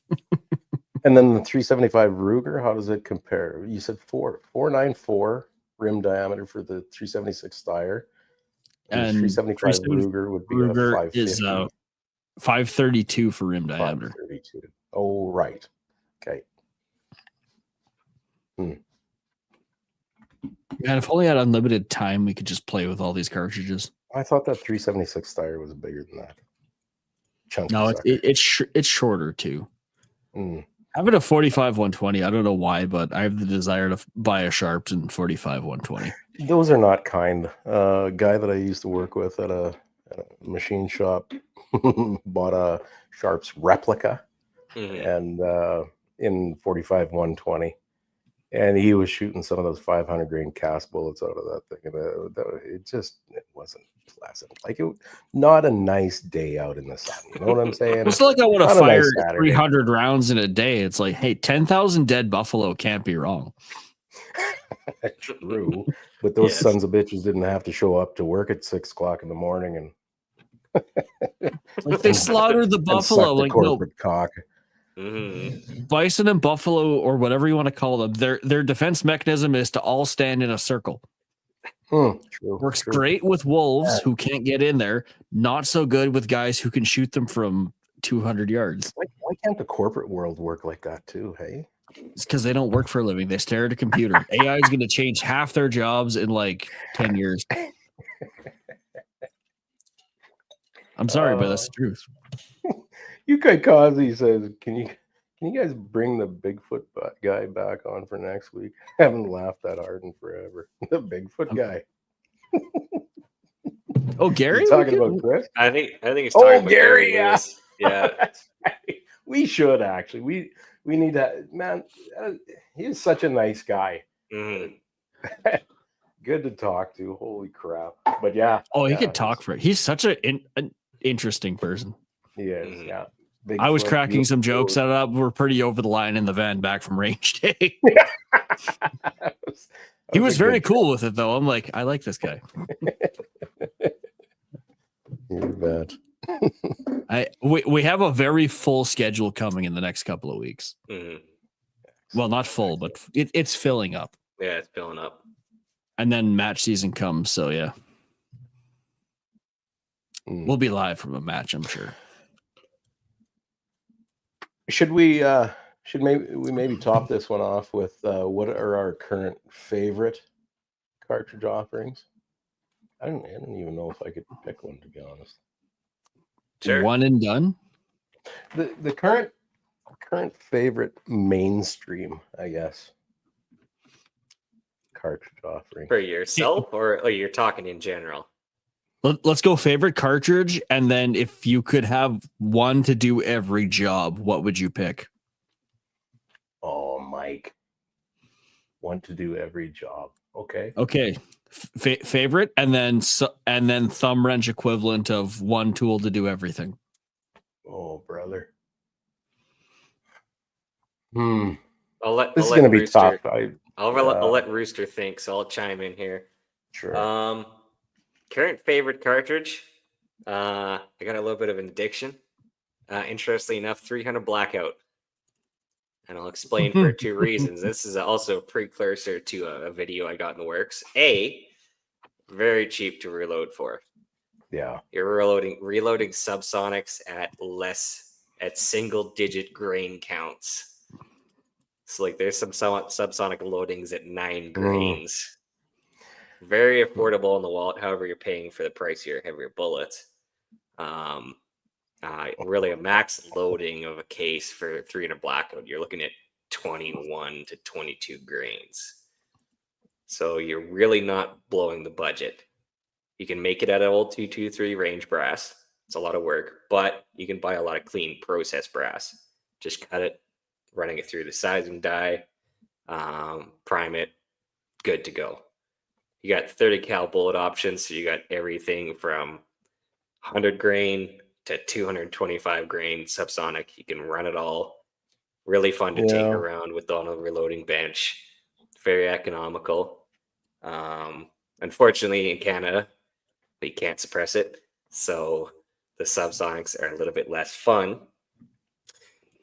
And then the 375 Ruger, how does it compare? You said 494 rim diameter for the 376 Steyr. And the 375 Ruger would be Ruger a 550. is 532 for rim diameter. 532. Oh, right. Okay. Man, if only I had unlimited time, we could just play with all these cartridges. I thought that 376 Steyr was bigger than that. Chunky No, sucker. it's shorter too. Having a 45 120, I don't know why, but I have the desire to buy a Sharpton 45 120. Those are not kind. A guy that I used to work with at a machine shop bought a Sharps replica and in 45 120. And he was shooting some of those 500 grain cast bullets out of that thing. And it wasn't pleasant. Like, not a nice day out in the sun. You know what I'm saying? It's like I want to Not a fire nice 300 rounds in a day. It's like, hey, 10,000 dead buffalo can't be wrong. True. But those Yes. sons of bitches didn't have to show up to work at 6 o'clock in the morning and Like they slaughtered the and buffalo. suck the Like no, corporate cock. bison and buffalo or whatever you want to call them, their defense mechanism is to all stand in a circle. True. Works True. great with wolves who can't get in there. Not so good with guys who can shoot them from 200 yards. Why can't the corporate world work like that too? Hey, It's because they don't work for a living. They stare at a computer. AI is going to change half their jobs in like 10 years. I'm sorry, but that's the truth. UK Kazi says, "Can you guys bring the Bigfoot guy back on for next week?" I haven't laughed that hard in forever. The Bigfoot guy. Oh, Gary? You talking about Chris? I think he's talking about Gary, yeah. Lewis. Yeah. That's right. We should actually. We need to. Man, he's such a nice guy. Mhm. Good to talk to. Holy crap! But yeah. Oh, he yeah, could talk for it. He's such an interesting person. He is. Mhm. Yeah. I was Bigfoot, cracking some beautiful. jokes that we're pretty over the line in the van back from range day. That He was a very good cool with it, though. I'm like, I like this guy. You bet. We have a very full schedule coming in the next couple of weeks. Mhm. Well, not full, but it's filling up. Yeah, it's filling up. And then match season comes, so yeah. We'll be live from a match, I'm sure. Should we maybe top this one off with what are our current favorite cartridge offerings? I don't even know if I could pick one, to be honest. Sure. One and done. The current favorite mainstream, I guess, cartridge offering. For yourself, or you're talking in general? Let's go favorite cartridge, and then if you could have one to do every job, what would you pick? Oh, Mike. One to do every job. Okay. Okay. Favorite, and then thumb wrench equivalent of one tool to do everything. Oh, brother. This This is going to be tough. I'll let Rooster think, so I'll chime in here. Sure. Current favorite cartridge. I got a little bit of an addiction. Interestingly enough, 300 Blackout. And I'll explain for 2 reasons. This is also a precursor to a video I got in the works. Very cheap to reload for. Yeah. You're reloading subsonics at single-digit grain counts. So like there's some subsonic loadings at 9 grains. Very affordable in the wallet. However, you're paying for the pricier, heavier bullets. Really a max loading of a case for 300 Blackout, you're looking at 21 to 22 grains. So you're really not blowing the budget. You can make it at an old 223 range brass. It's a lot of work, but you can buy a lot of clean process brass. Just cut it, running it through the sizing die, prime it, good to go. You got 30 cal bullet options, so you got everything from 100 grain to 225 grain subsonic. You can run it all. Really fun to take around with on a reloading bench. Very economical. Unfortunately, in Canada, we can't suppress it, so the subsonics are a little bit less fun.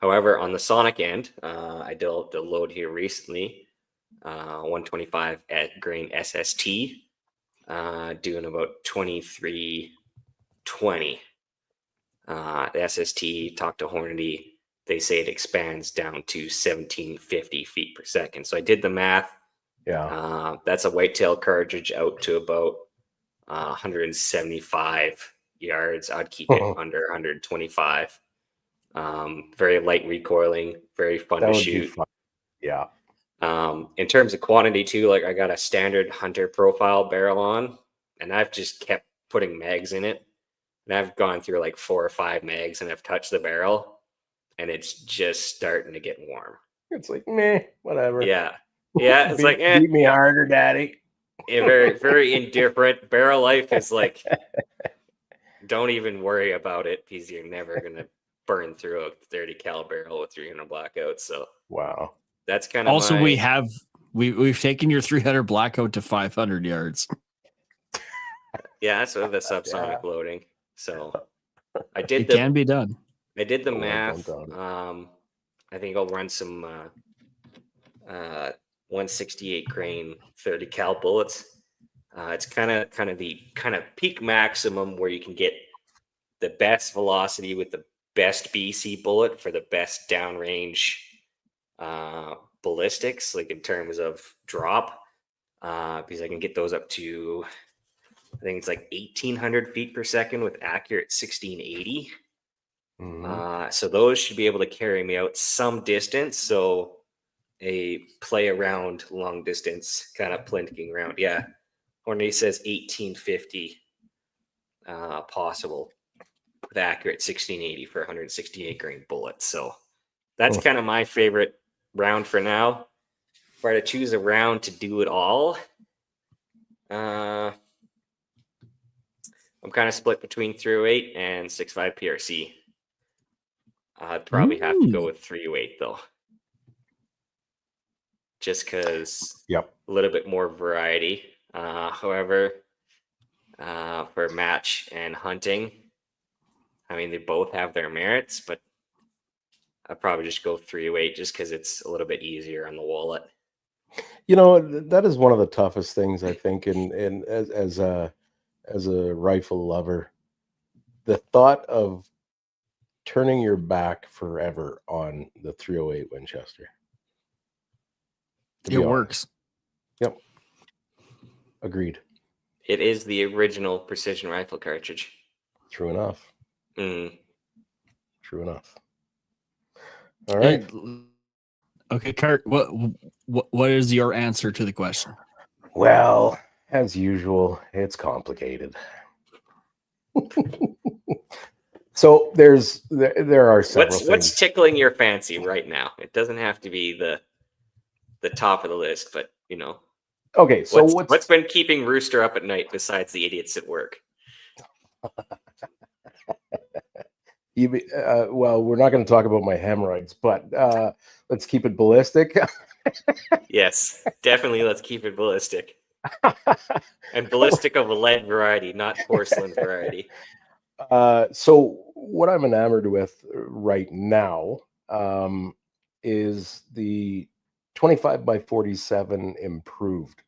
However, on the sonic end, I did a load here recently. 125 at grain SST, doing about 2320. The SST, talked to Hornady, they say it expands down to 1750 feet per second. So I did the math. Yeah. That's a whitetail cartridge out to about 175 yards. I'd keep it under 125. Very light recoiling, very fun to shoot. Yeah. In terms of quantity too, like I got a standard hunter profile barrel on, and I've just kept putting mags in it. And I've gone through like 4 or 5 mags and I've touched the barrel and it's just starting to get warm. It's like, meh, whatever. Yeah. Yeah. It's like, beat me harder, daddy. Yeah, very, very indifferent. Barrel life is like, don't even worry about it because you're never going to burn through a 30 cal barrel with 300 Blackout. So wow. That's kind of also we have We've taken your 300 blackout to 500 yards. Yeah, that's with the subsonic loading. So I It did can be done. I did the Oh, I math. don't I think I'll run some 168 grain 30 cal bullets. It's kind of the peak maximum where you can get the best velocity with the best BC bullet for the best downrange ballistics, like in terms of drop, because I can get those up to, I think it's like 1,800 feet per second with accurate 1680. So those should be able to carry me out some distance. So a play around long distance kind of plinking around. Yeah. Hornady says 1850 possible with accurate 1680 for 168 grain bullets. So that's kind of my favorite round for now. If I were to choose a round to do it all, I'm kind of split between 308 and 6.5 PRC. I'd probably have to go with 308 though. Just because a little bit more variety. However, for match and hunting, I mean, they both have their merits, but I'd probably just go 308 just because it's a little bit easier on the wallet. You know, that is one of the toughest things, I think, in as a rifle lover. The thought of turning your back forever on the 308 Winchester. It works. Yep. Agreed. It is the original precision rifle cartridge. True enough. Mm. True enough. All right. Okay, Kurt, what is your answer to the question? Well, as usual, it's complicated. So there are several things. What's tickling your fancy right now? It doesn't have to be the top of the list, but you know. Okay, so what's been keeping Rooster up at night besides the idiots at work? Well, we're not going to talk about my hemorrhoids, but let's keep it ballistic. Yes, definitely. Let's keep it ballistic. And ballistic of a lead variety, not porcelain variety. So what I'm enamored with right now is the 25 by 47 improved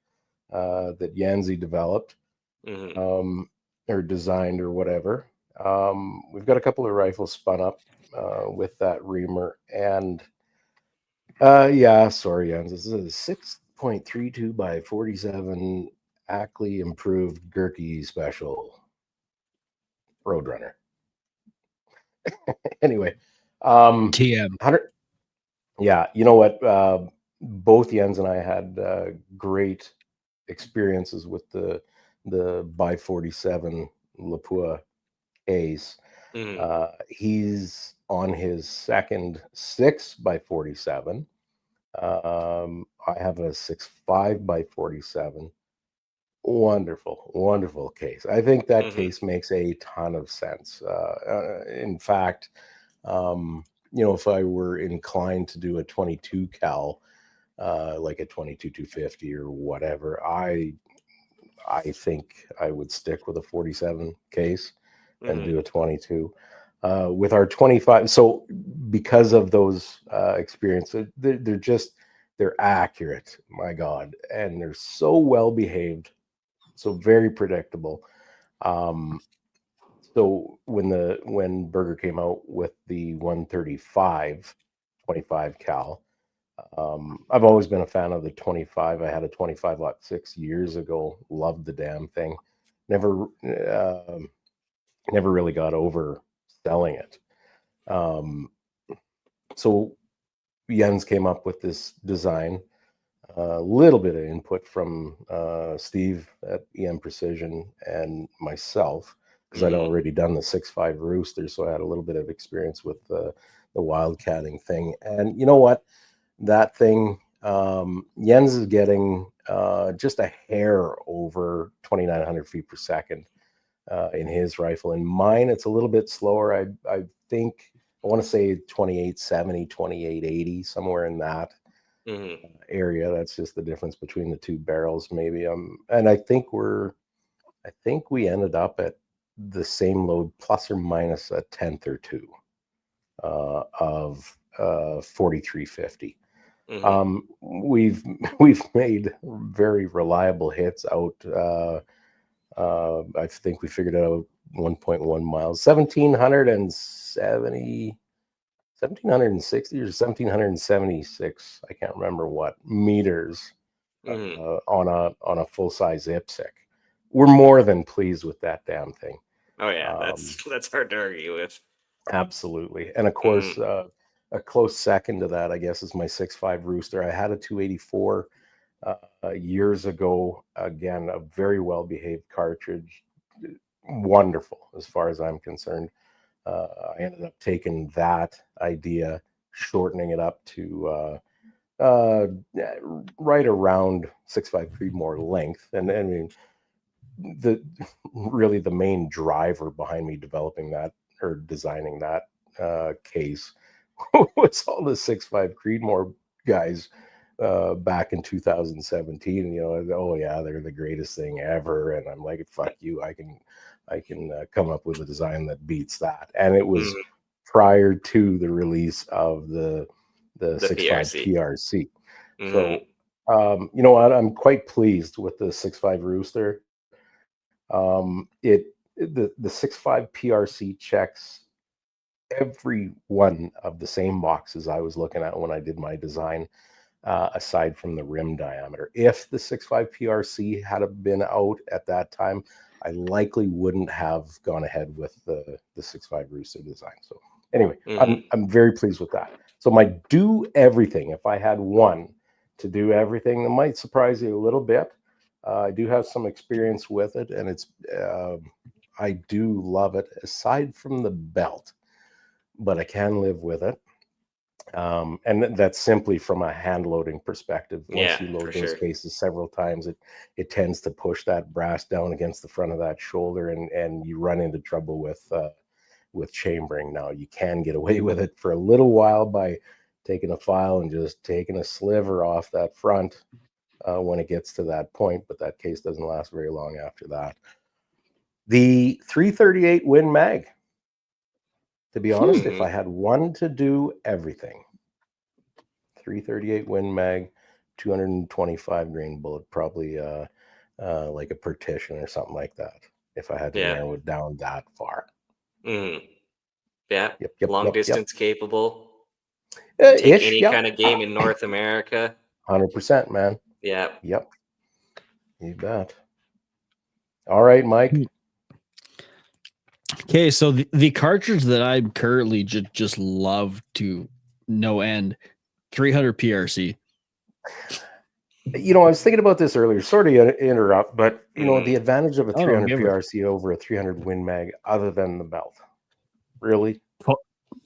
that Yanzi developed or designed or whatever. We've got a couple of rifles spun up with that reamer, and sorry, Yanzi, this is a 6.32 by 47 Ackley improved Gurkey special Roadrunner. Anyway, TM. 100. Yeah, you know what? Both Jens and I had great experiences with the by 47 Lapua Ace. He's on his second 6 by 47. I have a 6.5 by 47. Wonderful case. I think that case makes a ton of sense. In fact, if I were inclined to do a 22 cal, like a 22-250 or whatever, I think I would stick with a 47 case and do a 22. With our 25, so because of those experiences, they're accurate, my God, and they're so well behaved. So very predictable. So when Berger came out with the 135 25 cal, I've always been a fan of the 25. I had a 25-06 years ago. Loved the damn thing. Never really got over selling it. So Jens came up with this design. A little bit of input from Steve at EM Precision and myself, because I'd already done the 6.5 Rooster, so I had a little bit of experience with the wildcatting thing. And you know what? That thing, Jens is getting just a hair over 2,900 feet per second in his rifle. In mine, it's a little bit slower. I think I want to say 2870, 2880, somewhere in that. Mm-hmm. area. That's just the difference between the two barrels, maybe. And I think we ended up at the same load, plus or minus a tenth or two of 4350. Mm-hmm. We've made very reliable hits out. I think we figured out 1.1 miles, 1760 or 1776. I can't remember what meters Mm-hmm. on a full size IPSC. We're more than pleased with that damn thing. Oh yeah, Um, that's hard to argue with. Absolutely. And of course, Mm-hmm. a close second to that, I guess, is my 6.5 Rooster. I had a 284 years ago. Again, a very well behaved cartridge. Wonderful as far as I'm concerned. I ended up taking that idea, shortening it up to right around 6.5 Creedmoor length. And I mean, the main driver behind me developing that or designing that case was all the 6.5 Creedmoor guys back in 2017. Oh yeah, they're the greatest thing ever, and I'm like, fuck you, I can come up with a design that beats that. And it was Mm-hmm. prior to the release of the The 6.5 PRC. PRC. Mm-hmm. So you know what, I'm quite pleased with the 6.5 Rooster. The 6.5 PRC checks every one of the same boxes I was looking at when I did my design, aside from the rim diameter. If the 6.5 PRC had been out at that time, I likely wouldn't have gone ahead with the 6.5 Rooster design. So anyway, Mm-hmm. I'm very pleased with that. So my do everything, if I had one to do everything, that might surprise you a little bit. I do have some experience with it, and I do love it, aside from the belt, but I can live with it. And that's simply from a hand loading perspective. Once Yeah, you for load those sure. cases several times, it tends to push that brass down against the front of that shoulder, and you run into trouble with chambering. Now you can get away with it for a little while by taking a file and just taking a sliver off that front when it gets to that point, but that case doesn't last very long after that. The 338 Win Mag. To be honest, if Hmm. I had one to do everything, 338 Win Mag, 225 grain bullet, probably like a partition or something like that. If I had to Yeah. narrow it down that far. Mm-hmm. Yeah. Yep, yep, Long yep, yep. distance capable. Take Ish, any yep. kind of game in North America. 100%, man. Yeah. Yep, you bet. All right, Mike. Okay, so the cartridge that I currently just love to no end, 300 PRC. I was thinking about this earlier. Sorry to interrupt, but Mm-hmm. the advantage of a Oh, no, 300 give her PRC over a 300 Win Mag, other than the belt, really,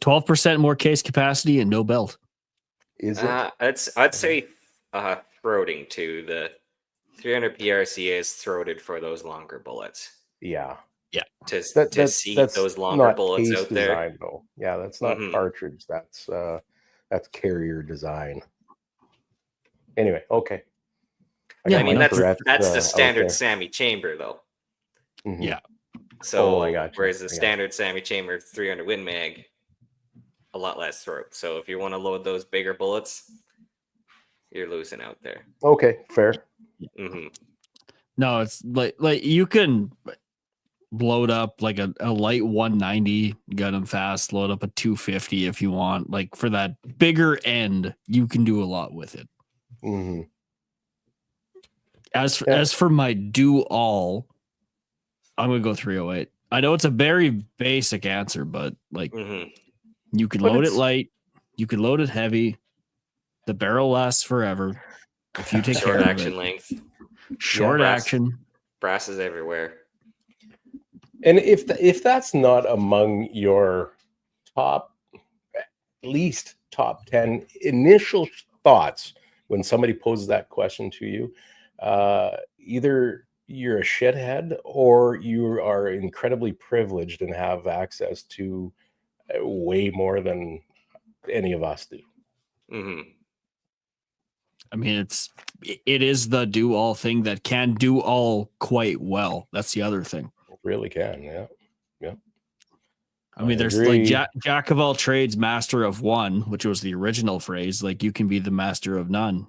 12% more case capacity and no belt. is it? I'd say throating too. The 300 PRC is throated for those longer bullets. Yeah, Yeah. To see that's those longer not bullets case out there. design though. Yeah, that's not Mm-hmm. cartridge. That's carrier design. Anyway, okay. I Yeah, I got mean my no, that's for Tourette's that's the out standard there. Sammy chamber though. Mhm. yeah. Oh, I So got you. whereas the standard Sammy chamber 300 Win Mag, a lot less throat. So if you want to load those bigger bullets, you're losing out there. Okay, fair. Mm-hmm. No, it's like you can load up like a light 190, gun them fast, load up a 250 if you want. Like for that bigger end, you can do a lot with it. Hmm. As for my do all, I'm gonna go 308. I know it's a very basic answer, but like Mm-hmm. you can But load it it's light, you can load it heavy. The barrel lasts forever if you take Short care of it. action length. Short Brass action. brass is everywhere. and if that's not among your top, at least top 10 initial thoughts when somebody poses that question to you, either you're a shithead or you are incredibly privileged and have access to way more than any of us do. Mm-hmm. I mean, it is the do all thing that can do all quite well. That's the other thing. It really can. Yeah. Yeah. I mean, there's like jack of all trades, master of one, which was the original phrase. Like you can be the master of none.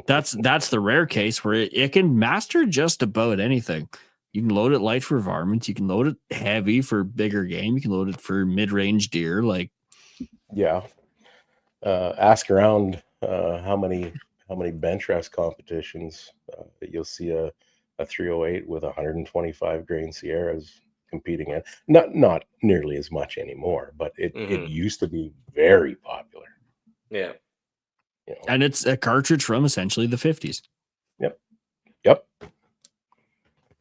That's the rare case where it can master just about anything. You can load it light for varmints. You can load it heavy for bigger game. You can load it for mid-range deer. Like, yeah. Ask around how many bench rest competitions you'll see a 308 with 125 grain Sierras competing in. Not nearly as much anymore, but it used to be very popular. Yeah. You know. And it's a cartridge from essentially the 50s. Yep.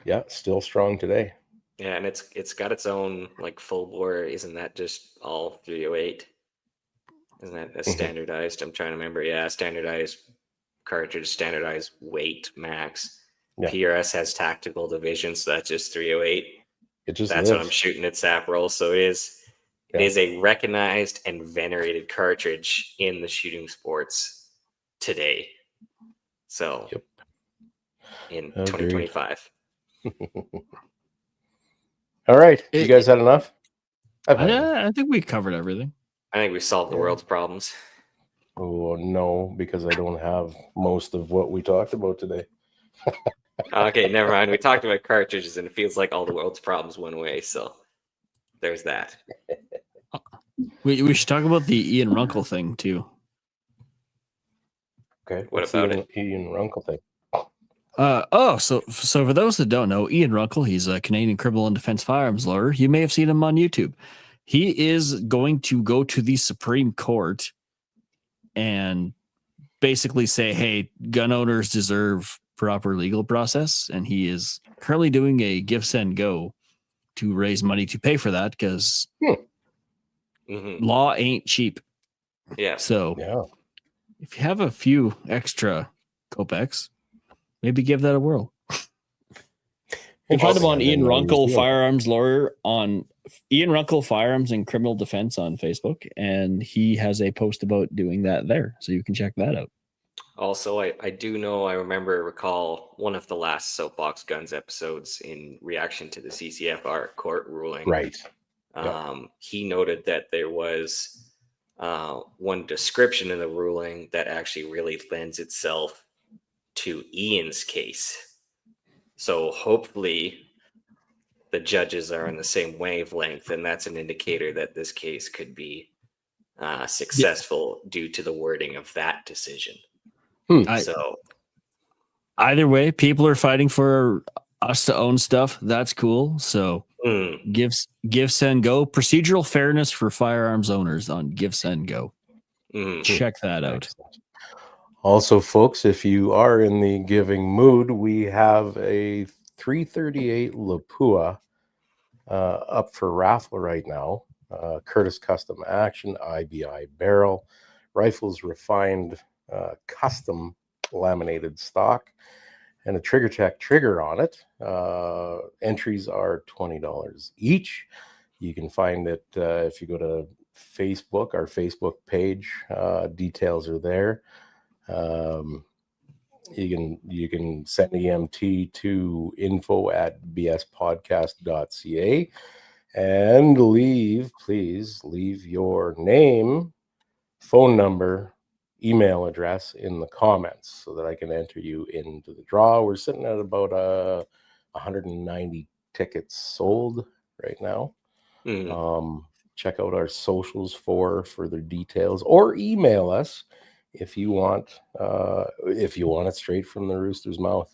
Yeah, still strong today. Yeah, and it's got its own like full bore. Isn't that just all 308? Isn't that a standardized? I'm trying to remember. Yeah, standardized cartridge, standardized weight max. Yeah. PRS has tactical division, so that's just 308. That's what I'm shooting at Saprol. So it is a recognized and venerated cartridge in the shooting sports today. So in 2025. All right. You guys had enough? I think we covered everything. I think we solved the world's problems. Oh, no, because I don't have most of what we talked about today. Okay, never mind. We talked about cartridges, and it feels like all the world's problems went away. So there's that. We should talk about the Ian Runkle thing too. Okay, what about it? Ian Runkle thing. So for those that don't know, Ian Runkle, he's a Canadian criminal and defense firearms lawyer. You may have seen him on YouTube. He is going to go to the Supreme Court and basically say, hey, gun owners deserve proper legal process. And he is currently doing a give, send, go to raise money to pay for that because law ain't cheap. Yeah. So if you have a few extra kopecks, maybe give that a whirl. You can find him on Ian Runkle Firearms Lawyer on Ian Runkle Firearms and Criminal Defense on Facebook, and he has a post about doing that there, so you can check that out. Also, I do know, I recall one of the last Soapbox Guns episodes in reaction to the CCFR court ruling. Right. He noted that there was one description in the ruling that actually really lends itself to Ian's case. So hopefully the judges are on the same wavelength, and that's an indicator that this case could be successful due to the wording of that decision. So either way, people are fighting for us to own stuff. That's cool. So give, send, go. Procedural fairness for firearms owners on Give, Send, Go. Check that out. Excellent. Also, folks, if you are in the giving mood, we have a 338 Lapua up for raffle right now. Curtis Custom Action, IBI barrel, rifles refined custom laminated stock, and a Trigger Tech trigger on it. Entries are $20 each. You can find it if you go to Facebook, our Facebook page. Details are there. You can send EMT to info@bspodcast.ca and please leave your name, phone number, email address in the comments so that I can enter you into the draw. We're sitting at about 190 tickets sold right now. Check out our socials for further details, or email us if you want it straight from the rooster's mouth.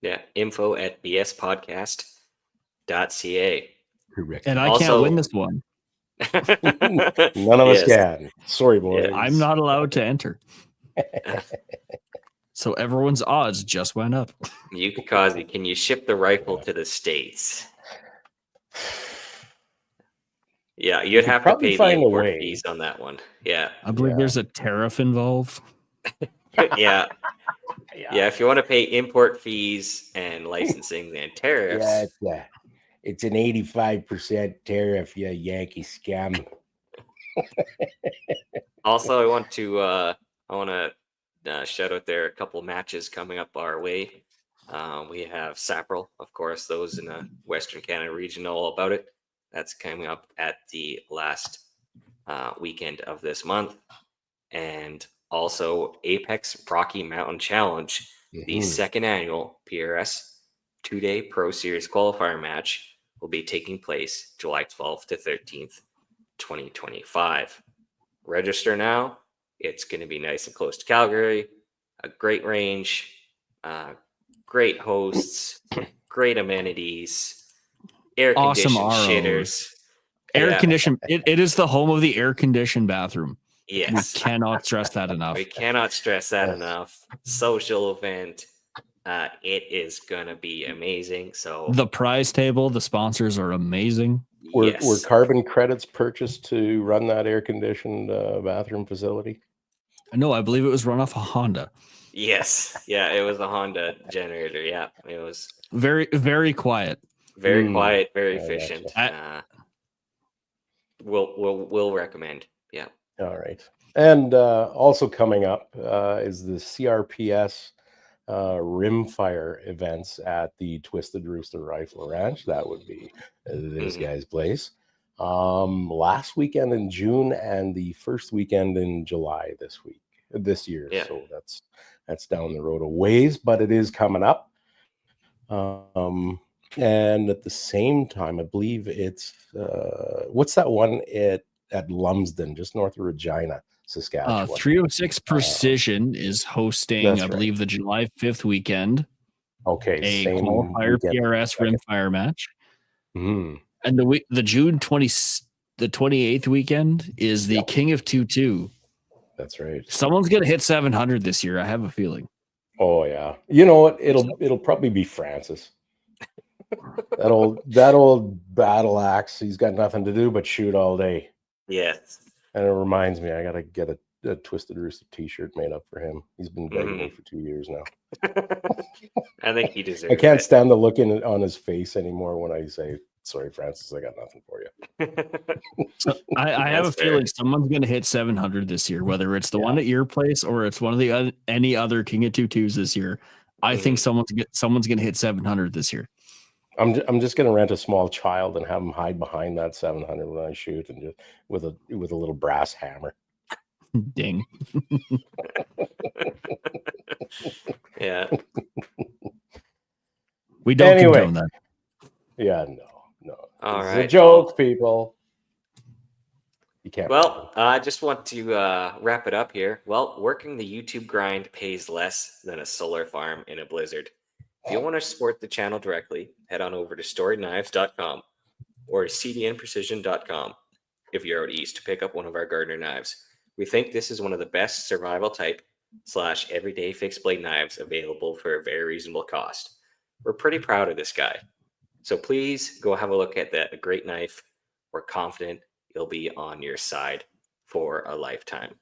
Yeah, info@bspodcast.ca. Correct. And I can't win this one. None of us can. Sorry, boys. Yeah, I'm not allowed to enter. So everyone's odds just went up. Yukikazi, can you ship the rifle to the States? Yeah, you'd have to pay the import fees on that one. Yeah. I believe there's a tariff involved. Yeah. If you want to pay import fees and licensing and tariffs. Yeah, it's an 85% tariff, you Yankee scam. Also, I want to I want to shout out there a couple matches coming up our way. We have Sapril, of course, those in the Western Canada region know all about it. That's coming up at the last weekend of this month. And also Apex Rocky Mountain Challenge, the second annual PRS 2-day Pro Series qualifier match will be taking place July 12th to 13th, 2025. Register now. It's going to be nice and close to Calgary. A great range, great hosts, great amenities, air-conditioned Awesome shitters. Air conditioned. It is the home of the air-conditioned bathroom. Yes. We cannot stress that enough. We cannot stress that enough. Social event. It is going to be amazing. So the prize table, the sponsors are amazing. Were carbon credits purchased to run that air-conditioned bathroom facility? No, I believe it was run off a Honda. Yes. Yeah, it was a Honda generator. Yeah, it was very, very quiet. Very quiet, very efficient. We'll recommend. Yeah. All right. And also coming up is the CRPS rimfire events at the Twisted Rooster Rifle Ranch. That would be this guy's place. Last weekend in June and the first weekend in July this year. Yeah. So that's down the road a ways, but it is coming up. And at the same time, I believe it's what's that one at Lumsden, just north of Regina, Saskatchewan. 306 Precision is hosting, I believe, the July 5th weekend. Okay, a qualifier PRS rimfire match. And the June 28th weekend is the King of 2-2. That's right. Someone's gonna hit 700 this year. I have a feeling. Oh yeah. You know what? It'll probably be Francis. that old battle axe. He's got nothing to do but shoot all day. Yes. And it reminds me, I gotta get a Twisted Rooster t-shirt made up for him. He's been begging me for 2 years now. I think he deserves I can't stand the look on his face anymore when I say, sorry, Francis, I got nothing for you. So I have a feeling someone's going to hit 700 this year, whether it's the one at your place or it's one of the any other King of 2-2s this year. I think someone's going to hit 700 this year. I'm just going to rent a small child and have him hide behind that 700 when I shoot, and just with a little brass hammer. Ding. Yeah. We don't condone that. Yeah, no. All it's right. a joke, people. You can't. Well, I just want to wrap it up here. Well, working the YouTube grind pays less than a solar farm in a blizzard. If you want to support the channel directly, head on over to storydknives.com or cdnprecision.com if you're out east to pick up one of our Gardner knives. We think this is one of the best survival type / everyday fixed blade knives available for a very reasonable cost. We're pretty proud of this guy. So please go have a look at that great knife. We're confident it'll be on your side for a lifetime.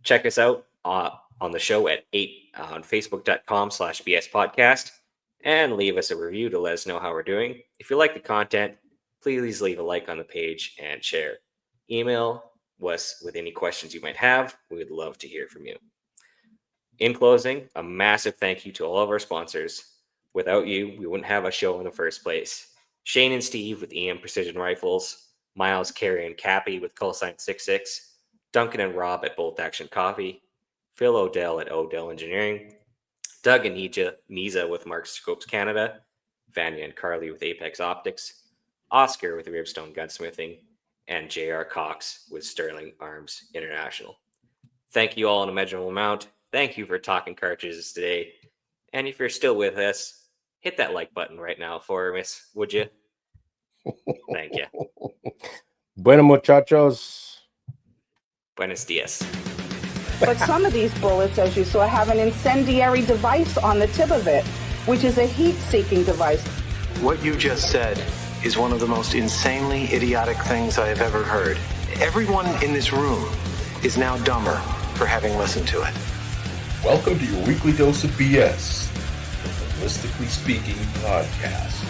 Check us out on the show at 8 on facebook.com/BS podcast and leave us a review to let us know how we're doing. If you like the content, please leave a like on the page and share. Email us with any questions you might have. We would love to hear from you. In closing, a massive thank you to all of our sponsors. Without you, we wouldn't have a show in the first place. Shane and Steve with EM Precision Rifles, Miles, Carey, and Cappy with Callsign 66, Duncan and Rob at Bolt Action Coffee, Phil Odell at Odell Engineering, Doug and Niza with Mark Scopes Canada, Vanya and Carly with Apex Optics, Oscar with Ribstone Gunsmithing, and J.R. Cox with Sterling Arms International. Thank you all in a measurable amount. Thank you for talking cartridges today. And if you're still with us, hit that like button right now for us, would you? Thank you. Bueno, muchachos. Buenos dias. But some of these bullets, as you saw, have an incendiary device on the tip of it, which is a heat-seeking device. What you just said is one of the most insanely idiotic things I have ever heard. Everyone in this room is now dumber for having listened to it. Welcome to your weekly dose of BS, the Ballistically Speaking podcast.